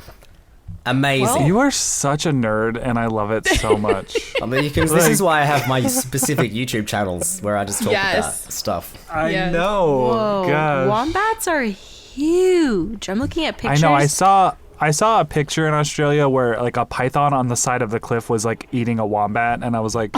Amazing. You are such a nerd, and I love it so much. I mean, this is why I have my specific YouTube channels where I just talk about stuff. I know. Whoa, Gosh. wombats are huge. I'm looking at pictures. I know. I saw a picture in Australia where like a python on the side of the cliff was like eating a wombat, and I was like,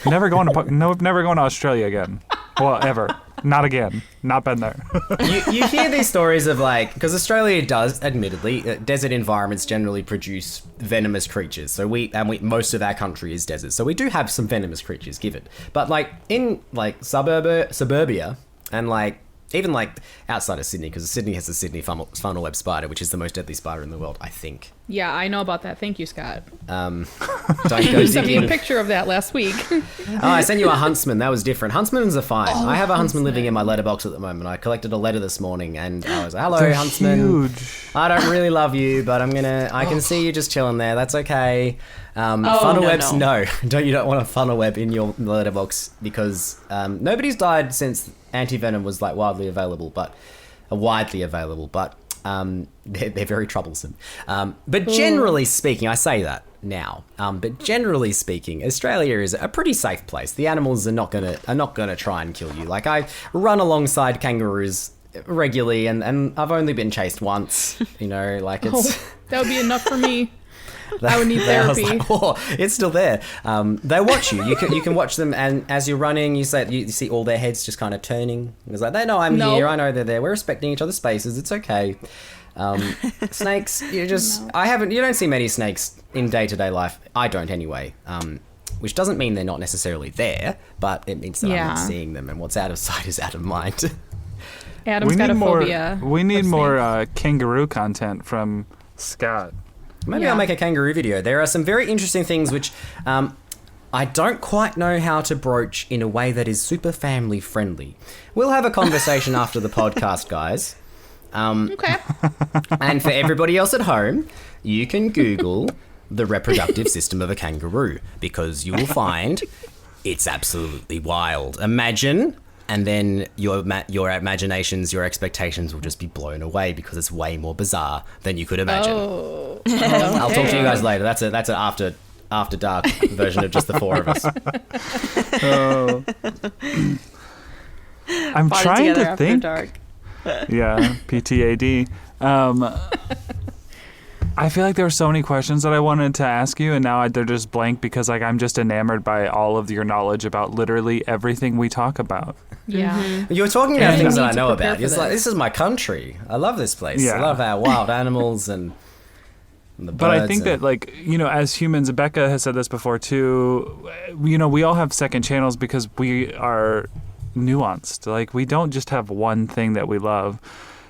never going to Australia again. Well, ever. Not again. Not been there. You hear these stories of like, because Australia does, admittedly, desert environments generally produce venomous creatures. So most of our country is desert. So we do have some venomous creatures, give it. But like in like suburbia and like even like outside of Sydney, because Sydney has the Sydney funnel web spider, which is the most deadly spider in the world, I think. Yeah, I know about that. Thank you, Scott. Don't go You sent me digging. a picture of that last week. I sent you a huntsman. That was different. Huntsmans are fine. I have a huntsman living in my letterbox at the moment. I collected a letter this morning, and I was like, "Hello, They're huntsman. huge. I don't really love you, but I can see you just chilling there. That's okay." Funnel webs, no. You don't want a funnel web in your letterbox because nobody's died since anti-venom was like widely available, but they're very troublesome. But generally speaking, I say that now. But generally speaking, Australia is a pretty safe place. The animals are not gonna try and kill you. Like I run alongside kangaroos regularly, and I've only been chased once. You know, like it's That would be enough for me. I would need I was therapy. like, it's still there. They watch you. You can watch them, and as you're running, you see all their heads just kind of turning. It's like they know I'm here. I know they're there. We're respecting each other's spaces. It's okay. Snakes, you don't see many snakes in day-to-day life. I don't anyway. Which doesn't mean they're not necessarily there, but it means that I'm not seeing them, and what's out of sight is out of mind. Adam's got a phobia. We need of more snakes. kangaroo content from Scott. Maybe I'll make a kangaroo video. There are some very interesting things which I don't quite know how to broach in a way that is super family friendly. We'll have a conversation after the podcast, guys. Okay. And for everybody else at home, you can Google the reproductive system of a kangaroo, because you will find it's absolutely wild. Imagine, and then your imaginations, your expectations will just be blown away because it's way more bizarre than you could imagine. Oh, I'll talk to you guys later. That's an after dark version of just the four of us. Oh. I'm Potted trying together to after think. dark. Yeah, PTAD. I feel like there were so many questions that I wanted to ask you, and now they're just blank because like I'm just enamored by all of your knowledge about literally everything we talk about. Yeah. You were talking about Yeah. things You that I need to know prepare about. for It's like, this. this is my country. I love this place. I Yeah. love our wild animals and the birds. But I think and- that, like, you know, as humans, Becca has said this before too, you know, we all have second channels because we are nuanced. Like, we don't just have one thing that we love.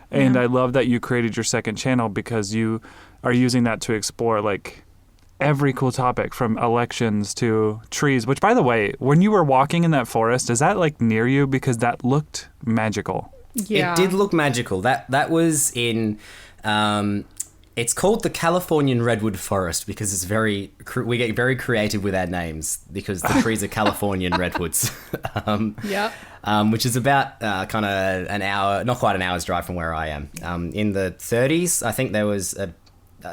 And Yeah. I love that you created your second channel because you are using that to explore, like, every cool topic from elections to trees, which, by the way, when you were walking in that forest, is that, like, near you? Because that looked magical. Yeah. It did look magical. That was in. It's called the Californian Redwood Forest because it's we get very creative with our names because the trees are Californian redwoods. Yep. Which is about kind of an hour, not quite an hour's drive from where I am. In the 30s, I think there was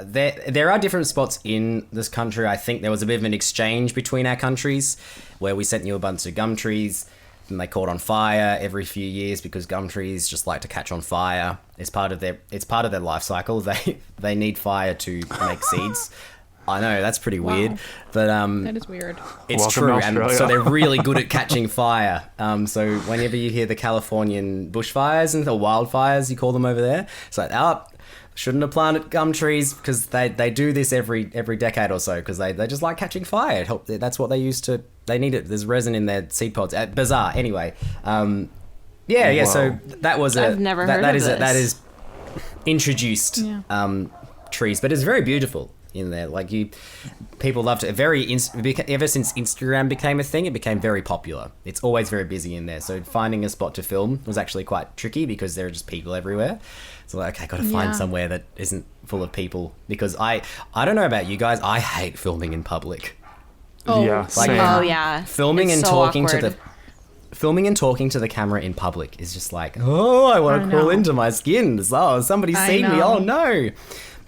there are different spots in this country. I think there was a bit of an exchange between our countries where we sent you a bunch of gum trees and they caught on fire every few years because gum trees just like to catch on fire. It's part of their life cycle. They need fire to make seeds. I know that's pretty weird, but That is weird. it's Welcome true, to and Australia. so they're really good at catching fire. So whenever you hear the Californian bushfires and the wildfires, you call them over there. It's like, shouldn't have planted gum trees because they do this every decade or so because they just like catching fire. That's what they use to. They need it. There's resin in their seed pods. Bizarre. Anyway, yeah. So that was I've never heard of this. That is introduced Yeah. trees, but it's very beautiful in there. Like people loved it. Ever since Instagram became a thing, it became very popular. It's always very busy in there. So finding a spot to film was actually quite tricky because there are just people everywhere. So like, okay, got to find Yeah. somewhere that isn't full of people because I don't know about you guys. I hate filming in public. Oh, Yeah, Like, same. Oh yeah. Filming It's and so talking awkward. to the camera in public is just like, oh, I want I to crawl know. into my skin. Oh, somebody's I seen me. know. Oh no.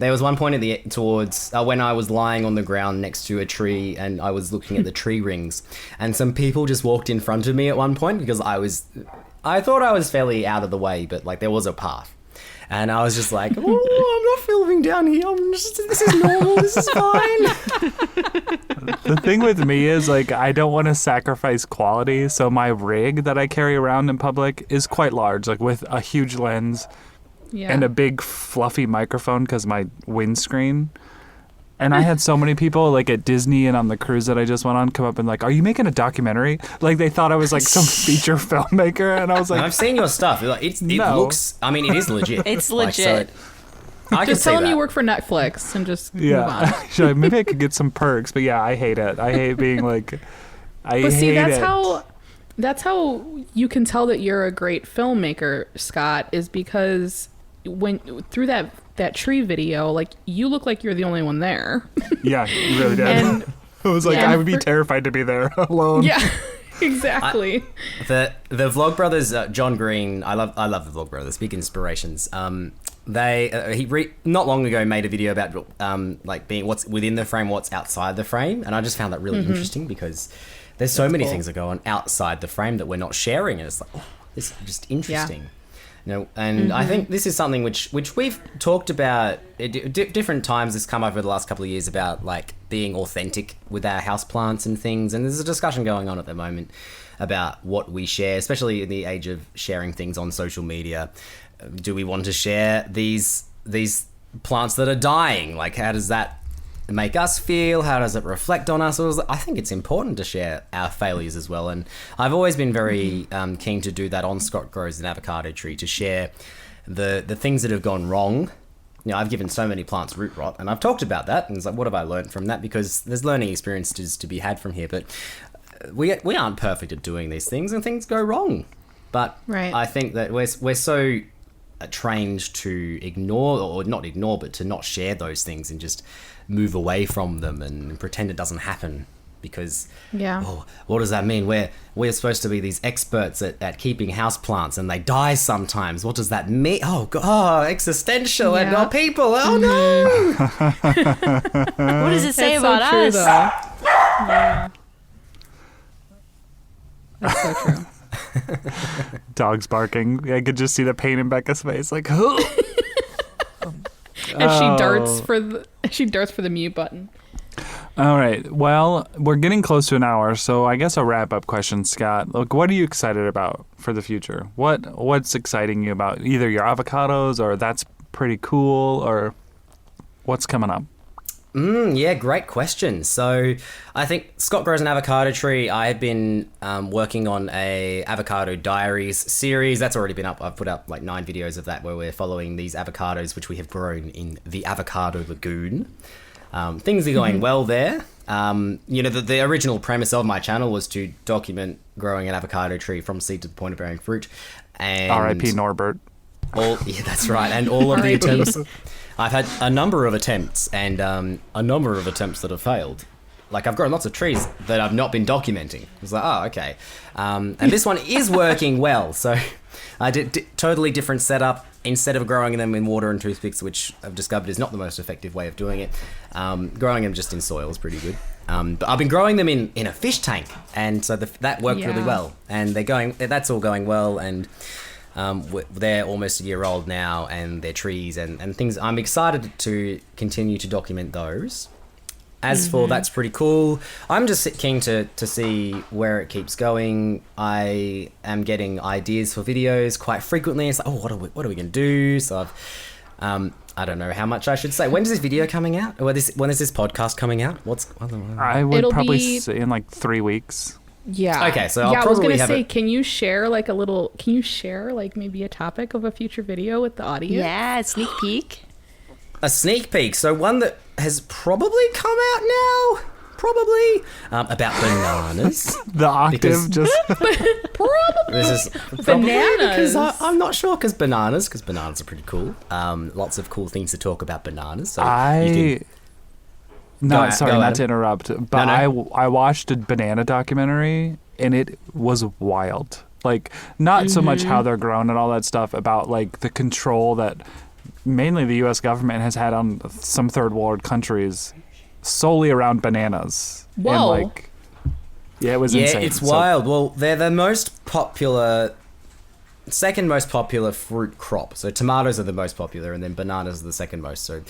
There was one point towards when I was lying on the ground next to a tree and I was looking at the tree rings, and some people just walked in front of me at one point because I thought I was fairly out of the way, but like there was a path. And I was just like, oh, I'm not filming down here. This is normal. This is fine. The thing with me is, like, I don't want to sacrifice quality, so my rig that I carry around in public is quite large, like with a huge lens Yeah. and a big fluffy microphone because my windscreen. And I had so many people, like, at Disney and on the cruise that I just went on come up and like, are you making a documentary? Like, they thought I was like some feature filmmaker, and I was like, I've seen your stuff. Like, it No. looks. I mean, it is legit. It's Like, so legit. I can Just see tell them that. you work for Netflix and just move yeah. on. Should I, maybe I could get some perks, but yeah, I hate it. I hate being like, I But see, hate that's how you can tell that you're a great filmmaker, Scott, is because when through that tree video, like, you look like you're the only one there. Yeah, you really did. And it was like, yeah, I would be terrified to be there alone. yeah, exactly. The Vlogbrothers, John Green. I love the Vlogbrothers. Big inspirations. He not long ago made a video about like being what's within the frame, what's outside the frame, and I just found that really interesting because there's so many things that go on outside the frame that we're not sharing, and it's like, oh, this is just interesting. You know, and I think this is something which we've talked about at different times. This come over the last couple of years about like being authentic with our houseplants and things. And there's a discussion going on at the moment about what we share, especially in the age of sharing things on social media. Do we want to share these plants that are dying? Like, how does that make us feel? How does it reflect on us? I think it's important to share our failures as well, and I've always been very keen to do that on Scott Grows an Avocado Tree, to share the things that have gone wrong. You know, I've given so many plants root rot, and I've talked about that, and it's like, what have I learned from that? Because there's learning experiences to be had from here, but we aren't perfect at doing these things, and things go wrong. But Right. I think that we're so trained to ignore, or not ignore, but to not share those things and just move away from them and pretend it doesn't happen, because Yeah. what does that mean? We're supposed to be these experts at keeping houseplants, and they die sometimes. What does that mean? Oh God, existential and Yeah. not people. Oh no. What does it say That's about so true, us? though. Yeah. That's so true. Dogs barking. I could just see the pain in Becca's face. Like, And she darts for the mute button. all right. Well, we're getting close to an hour, so I guess a wrap-up question, Scott. Look, what are you excited about for the future? What's exciting you about either your avocados, or that's pretty cool, or what's coming up? Yeah, great question. So I think Scott grows an avocado tree. I've been working on a avocado diaries series. That's already been up. I've put up like 9 videos of that where we're following these avocados, which we have grown in the avocado lagoon. Things are going well there. The original premise of my channel was to document growing an avocado tree from seed to the point of bearing fruit. And R.I.P. Norbert. Yeah, that's right. And all of the R.I.P. attempts, I've had a number of attempts, and a number of attempts that have failed. Like, I've grown lots of trees that I've not been documenting. It's like, oh, okay. And this one is working well. So I did totally different setup. Instead of growing them in water and toothpicks, which I've discovered is not the most effective way of doing it, growing them just in soil is pretty good. But I've been growing them in a fish tank, and so that worked really Yeah. well. And that's all going well, and they're almost a year old now, and they're trees and things. I'm excited to continue to document those. As for that's pretty cool. I'm just keen to see where it keeps going. I am getting ideas for videos quite frequently. It's like, what are we going to do? So I don't know how much I should say. When is this video coming out? When is this podcast coming out? I would It'll probably be- say in like 3 weeks. Yeah. Okay, so I'll I was probably gonna have say, it- can you share like maybe a topic of a future video with the audience? Yeah, sneak peek. A sneak peek. So one that has probably come out now. Probably about bananas. The octave Because- just... This is probably because Bananas. I'm not sure because bananas are pretty cool. Lots of cool things to talk about bananas. So you Sorry, Go not ahead. to interrupt, but No. I watched a banana documentary, and it was wild. Like, not so much how they're grown and all that stuff, about like the control that mainly the U.S. government has had on some third world countries solely around bananas. Whoa. And like, yeah, it was Yeah, insane. it's So- wild. Well, they're the second most popular fruit crop. So tomatoes are the most popular, and then bananas are the second most. So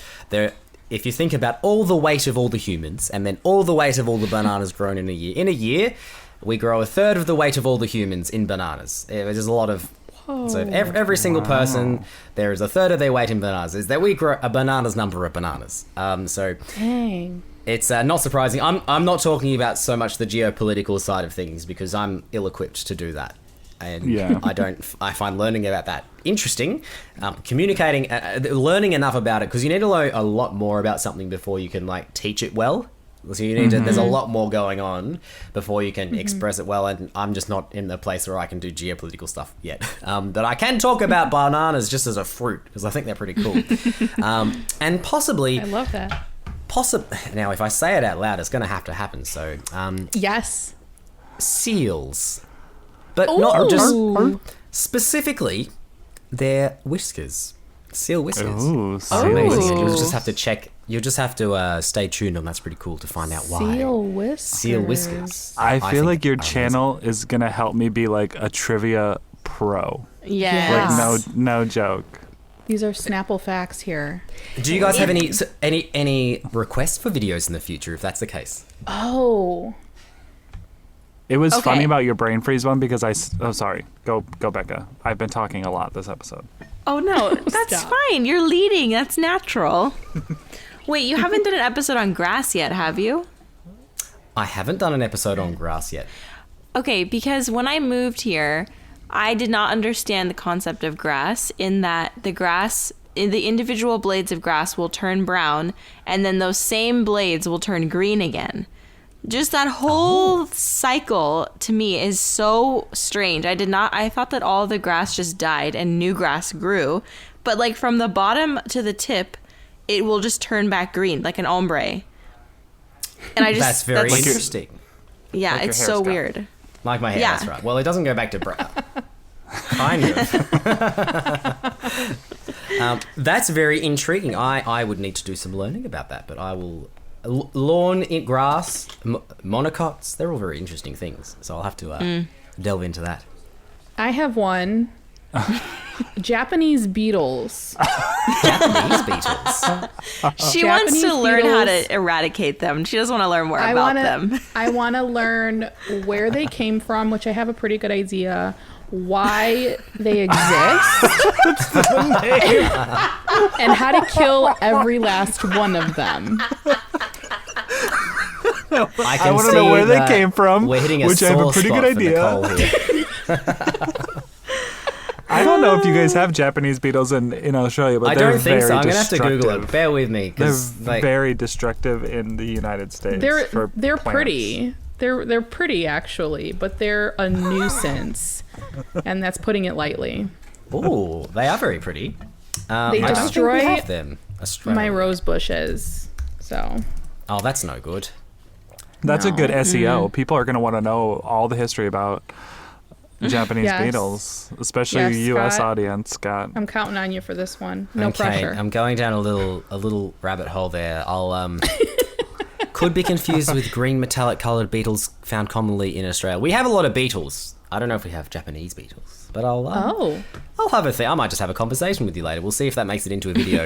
if you think about all the weight of all the humans, and then all the weight of all the bananas grown in a year, we grow a third of the weight of all the humans in bananas. There's a lot of... So every single person, there is a third of their weight in bananas. Is that we grow a bananas number of bananas. So Dang. it's not surprising. I'm not talking about so much the geopolitical side of things because I'm ill-equipped to do that. And Yeah. I find learning about that interesting. Communicating, learning enough about it, because you need to know a lot more about something before you can like teach it well. So you need to, there's a lot more going on before you can express it well, and I'm just not in the place where I can do geopolitical stuff yet. But I can talk about bananas just as a fruit, because I think they're pretty cool. And possibly... I love that. Now, if I say it out loud, it's going to have to happen. So, Yes. seals. But not just... Ooh. Specifically, their whiskers. Seal whiskers. Ooh, Are amazing. seal And you'll whiskers. just have to check... You'll just have to stay tuned on. That's pretty cool to find out why. Seal whiskers. Seal whiskers. I feel think like your amazing. channel is gonna help me be like a trivia pro. Yeah. Like no joke. These are Snapple facts here. Do you guys have any requests for videos in the future, if that's the case? Oh. It was Okay. funny about your brain freeze one because oh sorry, go Becca. I've been talking a lot this episode. Oh no, that's Stop. fine. You're leading. That's natural. Wait, you haven't done an episode on grass yet, have you? I haven't done an episode on grass yet. Okay, because when I moved here, I did not understand the concept of grass, in that the individual blades of grass will turn brown, and then those same blades will turn green again. Just that whole cycle to me is so strange. I thought that all the grass just died and new grass grew, but like from the bottom to the tip, it will just turn back green like an ombre. And I just That's very that's- interesting. Yeah, Like your it's hair, so Scott. weird. Like my hair, Yeah. that's right. Well, it doesn't go back to brown. Kind of. That's very intriguing. I would need to do some learning about that, but I will. Lawn, grass, monocots, they're all very interesting things. So I'll have to delve into that. I have one. Japanese beetles. Japanese beetles. She wants Japanese to learn how beetles. to eradicate them. She doesn't want to learn more about them. I want to learn where they came from, which I have a pretty good idea. Why they exist. And how to kill every last one of them. I want to know where they came from, We're hitting a which I have a sore pretty spot good for idea. Nicole here. I don't know if you guys have Japanese beetles in Australia, but I they're don't think so. very I'm going to have to Google it. destructive. Bear with me. They're 'Cause, like, very destructive in the United States. They're for plants. pretty. They're pretty actually, but they're a nuisance, and that's putting it lightly. ooh, they are very pretty. They I don't think we destroy have them. Australia. My rose bushes. So Oh, that's no good. That's a No. good SEO. People are going to want to know all the history about Japanese Yes. beetles, especially Yes, U.S. Scott. audience, Scott. I'm counting on you for this one. No Okay, pressure. I'm going down a little rabbit hole there. I'll could be confused with green metallic coloured beetles found commonly in Australia. We have a lot of beetles. I don't know if we have Japanese beetles, but I'll have a thing. I might just have a conversation with you later. We'll see if that makes it into a video.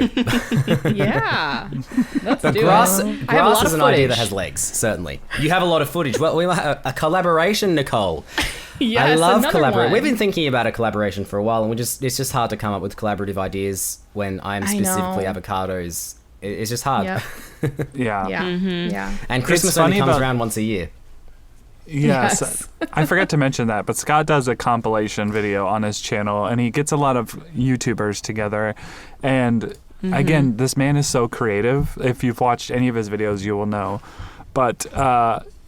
Yeah. Let's But do grass, it. I have a grass lot is of an idea that footage. has legs. Certainly, you have a lot of footage. Well, we might have a collaboration, Nicole. Yes, I love another collaboration. one. We've been thinking about a collaboration for a while, and it's just hard to come up with collaborative ideas when I'm I specifically know. avocados. It's just hard. Yep. Yeah. Yeah. Mm-hmm. Yeah. And Christmas funny only comes about- around once a year. Yes. Yes. I forgot to mention that, but Scott does a compilation video on his channel, and he gets a lot of YouTubers together. And again, this man is so creative. If you've watched any of his videos, you will know. But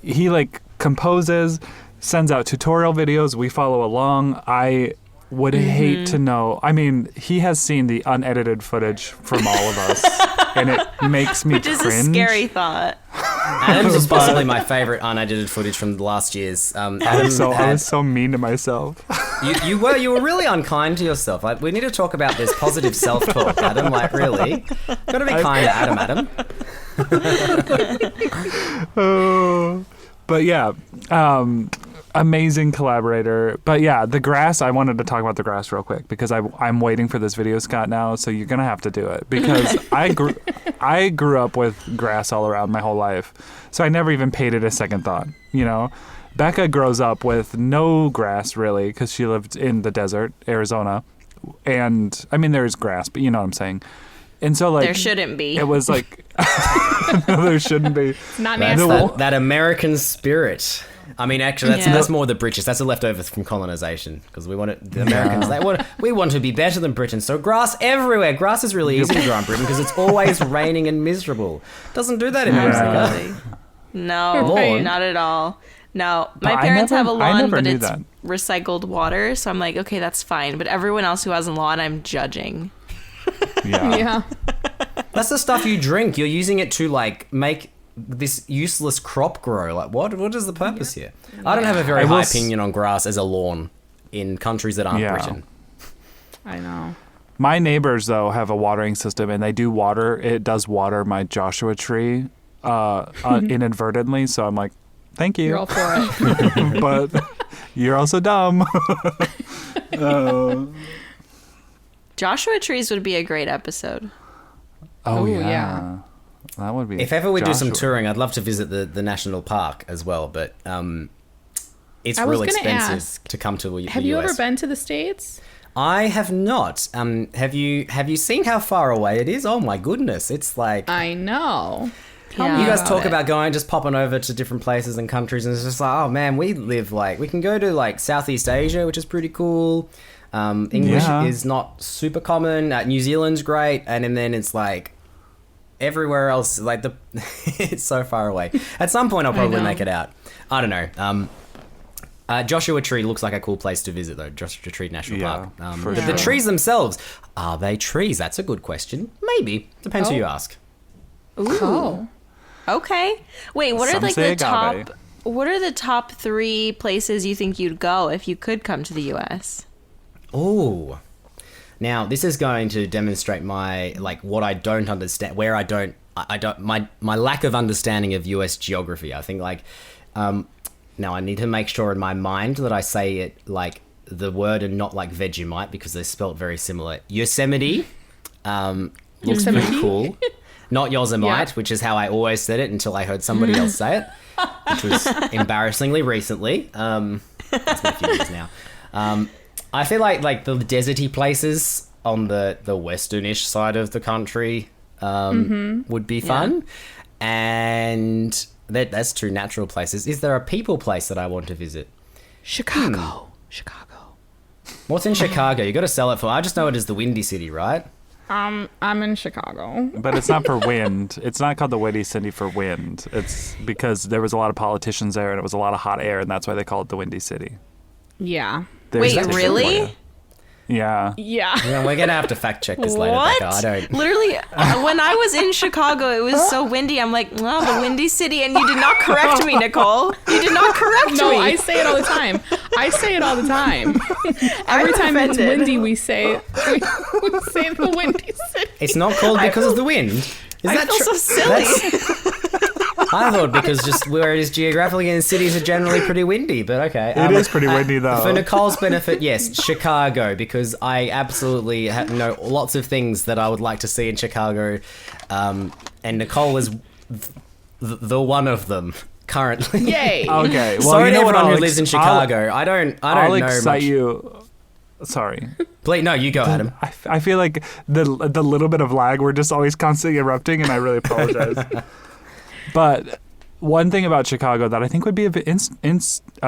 he like composes, sends out tutorial videos. We follow along. I would hate to know. I mean, he has seen the unedited footage from all of us, and it makes me Which is cringe. a scary thought. Adam's is possibly my favorite unedited footage from the last year's. Adam I was had- so mean to myself. you were really unkind to yourself. Like, we need to talk about this positive self-talk, Adam. Like, really, gotta be kind to Adam. Oh, but yeah, amazing collaborator. But yeah, the grass. I wanted to talk about the grass real quick because I'm waiting for this video, Scott. Now, so you're gonna have to do it because I grew up with grass all around my whole life, so I never even paid it a second thought. You know, Becca grows up with no grass really because she lived in the desert, Arizona, and I mean there's grass, but you know what I'm saying. And so like There shouldn't be. It was like no, there shouldn't be. Not That's nasty. that American spirit. I mean, actually, Yeah. that's more the British. That's a leftover from colonization because we want it. The Americans, we want to be better than Britain. So grass everywhere. Grass is really easy to grow in Britain because it's always raining and miserable. Doesn't do that in America. Absolutely. No, Lawn? not at all. No, But my I parents never- have a I lawn, never but knew it's that. recycled water. So I'm like, okay, that's fine. But everyone else who has a lawn, I'm judging. Yeah. Yeah. That's the stuff you drink. You're using it to like make this useless crop grow. Like what is the purpose here? I don't have a very I will high s- opinion on grass as a lawn in countries that aren't Yeah. Britain. I know. My neighbors though have a watering system, and they do water. It does water my Joshua tree inadvertently. So I'm like, thank you, You're all for it. but you're also dumb. Joshua trees would be a great episode. Oh Ooh, yeah. yeah. That would be. If ever we do some Joshua. touring, I'd love to visit the national park as well, but it's I was real gonna expensive ask, to come to the Have you US. ever been to the States? I have not. Have you seen how far away it is? Oh my goodness, it's like I know. Tell Yeah. me you guys about talk it. about just popping over to different places and countries, and it's just like, oh man, we can go to like Southeast Asia, which is pretty cool. English Yeah. is not super common. New Zealand's great, and then it's like everywhere else, like it's so far away. At some point, I'll probably know. make it out. I don't know. Joshua Tree looks like a cool place to visit, though. Joshua Tree National Yeah, Park. for But the sure. trees themselves, are they trees? That's a good question. Maybe. Depends who Oh. you ask. Ooh. Oh. Okay. Wait, what Some are like say the agave. top what are the top 3 places you think you'd go if you could come to the U.S.? Oh. Now, this is going to demonstrate my, like, what I don't understand, where I don't, my lack of understanding of US geography. I think, like, now I need to make sure in my mind that I say it like the word and not like Vegemite because they're spelled very similar. Yosemite, looks pretty cool. Not Yosemite, which is how I always said it until I heard somebody else say it, which was embarrassingly recently. It's been a few years now. I feel like the deserty places on the western-ish side of the country would be fun. And that's 2 natural places. Is there a people place that I want to visit? Chicago. What's in Chicago? You got to sell it for. I just know it as the Windy City, right? I'm in Chicago. But it's not for wind. It's not called the Windy City for wind. It's because there was a lot of politicians there and it was a lot of hot air, and that's why they call it the Windy City. Yeah. There's Wait, that really? Yeah. Yeah. Yeah, we're gonna have to fact check this later, What? Becca. I don't. Literally, when I was in Chicago, it was so windy. I'm like, oh, the Windy City, and you did not correct me, Nicole. You did not correct No, me. I say it all the time. Every time it's offended. windy, we say the Windy City. It's not called because of the wind. Is I feel so silly. I thought because just where it is geographically and cities are generally pretty windy, but okay. It is pretty windy, though. For Nicole's benefit, yes, Chicago, because I absolutely know lots of things that I would like to see in Chicago, and Nicole is the one of them currently. Yay. Okay. Well, Sorry you to know what? everyone who lives in Chicago. I don't I'll know excite much. you. Sorry. Please, no, you go, Adam. I feel like the little bit of lag, we're just always constantly erupting, and I really apologize. But one thing about Chicago that I think would be a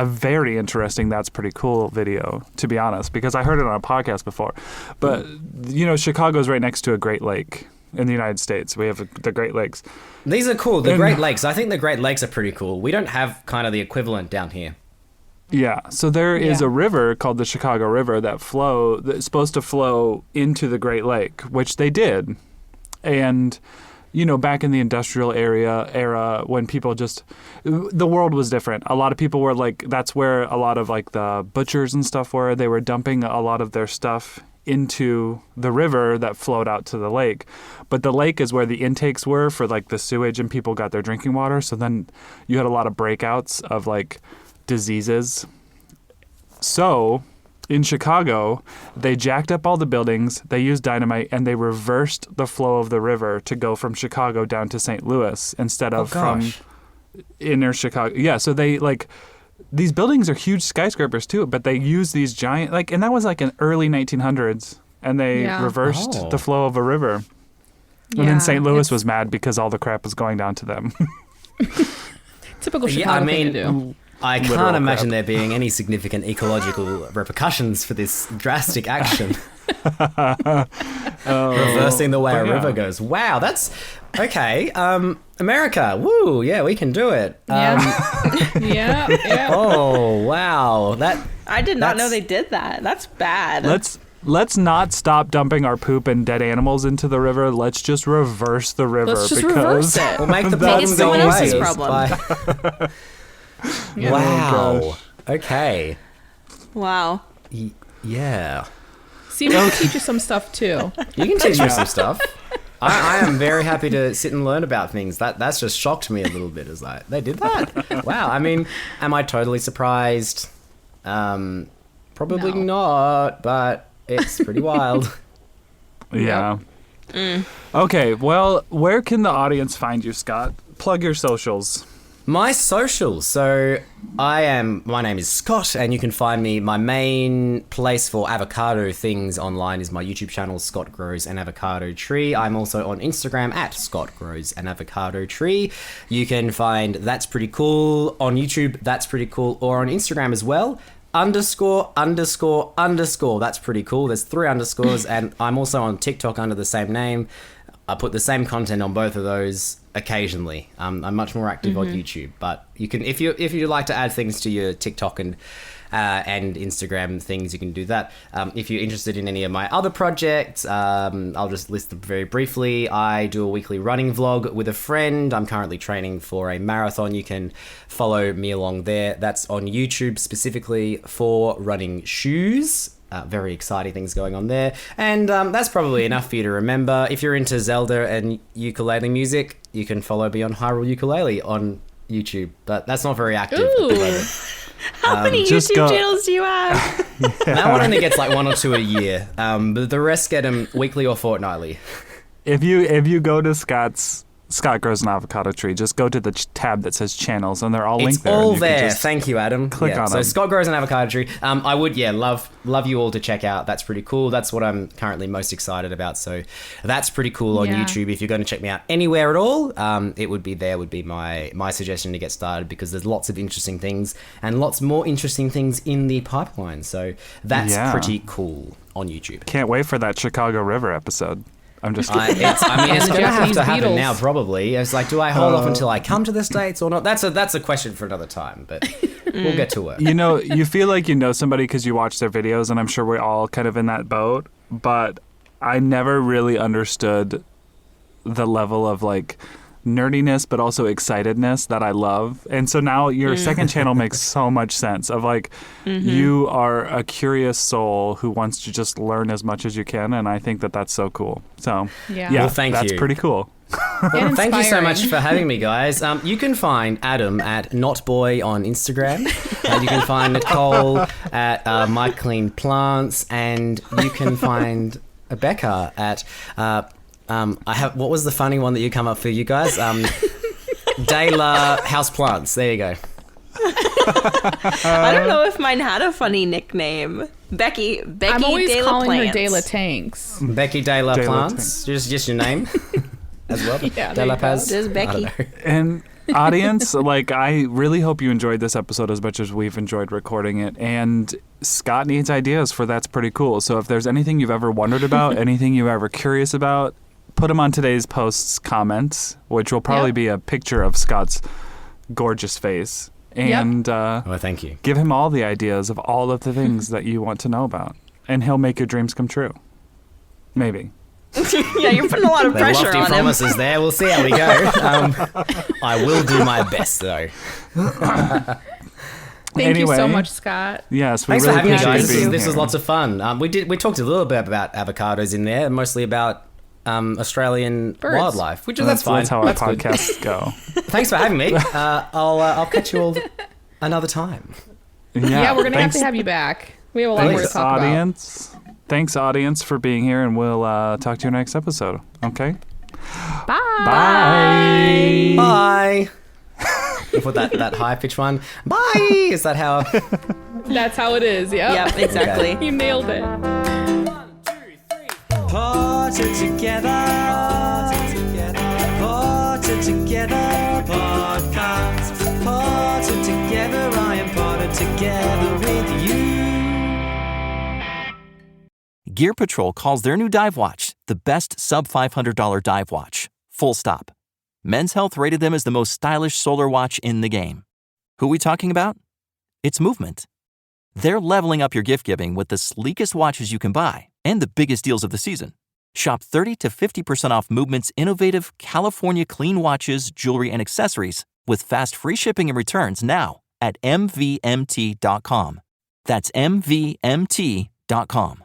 very interesting, that's pretty cool video, to be honest, because I heard it on a podcast before. But, Chicago's right next to a Great Lake in the United States. We have the Great Lakes. These are cool. The Great Lakes. I think the Great Lakes are pretty cool. We don't have kind of the equivalent down here. Yeah, so there is a river called the Chicago River that's supposed to flow into the Great Lake, which they did. And back in the industrial era when people the world was different. A lot of people were like, that's where a lot of like the butchers and stuff were. They were dumping a lot of their stuff into the river that flowed out to the lake. But the lake is where the intakes were for like the sewage and people got their drinking water. So then you had a lot of breakouts of like diseases. So in Chicago, they jacked up all the buildings, they used dynamite, and they reversed the flow of the river to go from Chicago down to St. Louis instead of from inner Chicago. Yeah, so they these buildings are huge skyscrapers too, but they use these giant and that was like in early 1900s, and they reversed the flow of a river. And then St. Louis was mad because all the crap was going down to them. Typical Chicago thing to do. I can't imagine there being any significant ecological repercussions for this drastic action. Reversing the way a river goes. Wow, that's okay. America, woo, yeah, we can do it. Yeah. Oh, wow. I did not know they did that. That's bad. Let's not stop dumping our poop and dead animals into the river. Let's just reverse the river. Let's just reverse it. We'll make the Make problem it go someone away. else's problem. Wow. Oh, Okay. Wow. Yeah. See, we can teach you some stuff too. You can teach me some stuff. I am very happy to sit and learn about things. That's just shocked me a little bit. As like they did that. Wow. I mean, am I totally surprised? Probably not. But it's pretty wild. Yeah. Okay. Well, where can the audience find you, Scott? Plug your socials. My socials. So my name is Scott, and you can find me. My main place for avocado things online is my YouTube channel, Scott Grows an Avocado Tree. I'm also on Instagram at Scott Grows an Avocado Tree. You can find That's Pretty Cool on YouTube, That's Pretty Cool, or on Instagram as well. ___. That's pretty cool. There's 3 underscores, and I'm also on TikTok under the same name. I put the same content on both of those occasionally. I'm much more active on YouTube, but you can if you like to add things to your TikTok and and Instagram things, you can do that. If you're interested in any of my other projects, I'll just list them very briefly. I do a weekly running vlog with a friend. I'm currently training for a marathon. You can follow me along there. That's on YouTube specifically for running shoes. Very exciting things going on there. And that's probably enough for you to remember. If you're into Zelda and ukulele music, you can follow me on Hyrule Ukulele on YouTube. But that's not very active at the moment. How many YouTube channels do you have? That one only gets like 1 or 2 a year. But the rest get them weekly or fortnightly. If you go to Scott Grows an Avocado Tree, just go to the tab that says channels, and they're all linked there. It's all there. Thank you, Adam. Click on so them. Scott Grows an Avocado Tree. I would, love you all to check out. That's pretty cool. That's what I'm currently most excited about. So that's pretty cool on YouTube. If you're going to check me out anywhere at all, it would be there. Would be my suggestion to get started, because there's lots of interesting things and lots more interesting things in the pipeline. So that's pretty cool on YouTube. Can't wait for that Chicago River episode. I'm just kidding. It's going to have to happen Beatles. now, probably. It's like, do I hold off until I come to the States or not? That's a question for another time, but we'll get to it. You feel like you know somebody because you watch their videos, and I'm sure we're all kind of in that boat, but I never really understood the level of like nerdiness but also excitedness that I love. And so now your second channel makes so much sense of like you are a curious soul who wants to just learn as much as you can, and I think that that's so cool. So Well, thank that's you. pretty cool. And Thank you so inspiring. much for having me, guys. You can find Adam at NotBoy on Instagram. You can find Nicole at My Clean Plants, and you can find Becca at what was the funny one that you come up for, you guys? De La Houseplants. There you go. I don't know if mine had a funny nickname. Becky I'm always De La calling her Plants. De La Tanks. Becky De La De La Plants. Just your name as well. Yeah, De La there you go. Paz. Just I Becky. don't know. And audience, like, I really hope you enjoyed this episode as much as we've enjoyed recording it. And Scott needs ideas for That's Pretty Cool. So if there's anything you've ever wondered about, anything you're ever curious about, put them on today's post's comments, which will probably be a picture of Scott's gorgeous face. And Well, thank you. give him all the ideas of all of the things that you want to know about. And he'll make your dreams come true. Maybe. Yeah, you're putting a lot of The pressure lofty on him. promises there. We'll see how we go. I will do my best, though. Thank you so Anyway. much, Scott. Yes, we Thanks really for having me, appreciate guys. you This being was here. lots of fun. We talked a little bit about avocados in there, mostly about Australian Birds. wildlife, which that's fine. That's how our That's good. podcasts go. Thanks for having me. I'll catch you all another time. Yeah, we're going to have thanks- to have you back. We have a lot more to Thanks, talk about. audience. Thanks, audience, for being here, and we'll talk to you next episode. Okay? Bye. Bye. Bye. Put that high pitch one. Bye. Is that how? That's how it is. Yep. Yep, exactly. You nailed it. Potted together, potted together, podcast. Potted together, I am potted together with you. Gear Patrol calls their new dive watch the best sub-$500 dive watch. Full stop. Men's Health rated them as the most stylish solar watch in the game. Who we talking about? It's Movement. They're leveling up your gift giving with the sleekest watches you can buy and the biggest deals of the season. Shop 30 to 50% off Movement's innovative California clean watches, jewelry, and accessories with fast free shipping and returns now at mvmt.com. That's mvmt.com.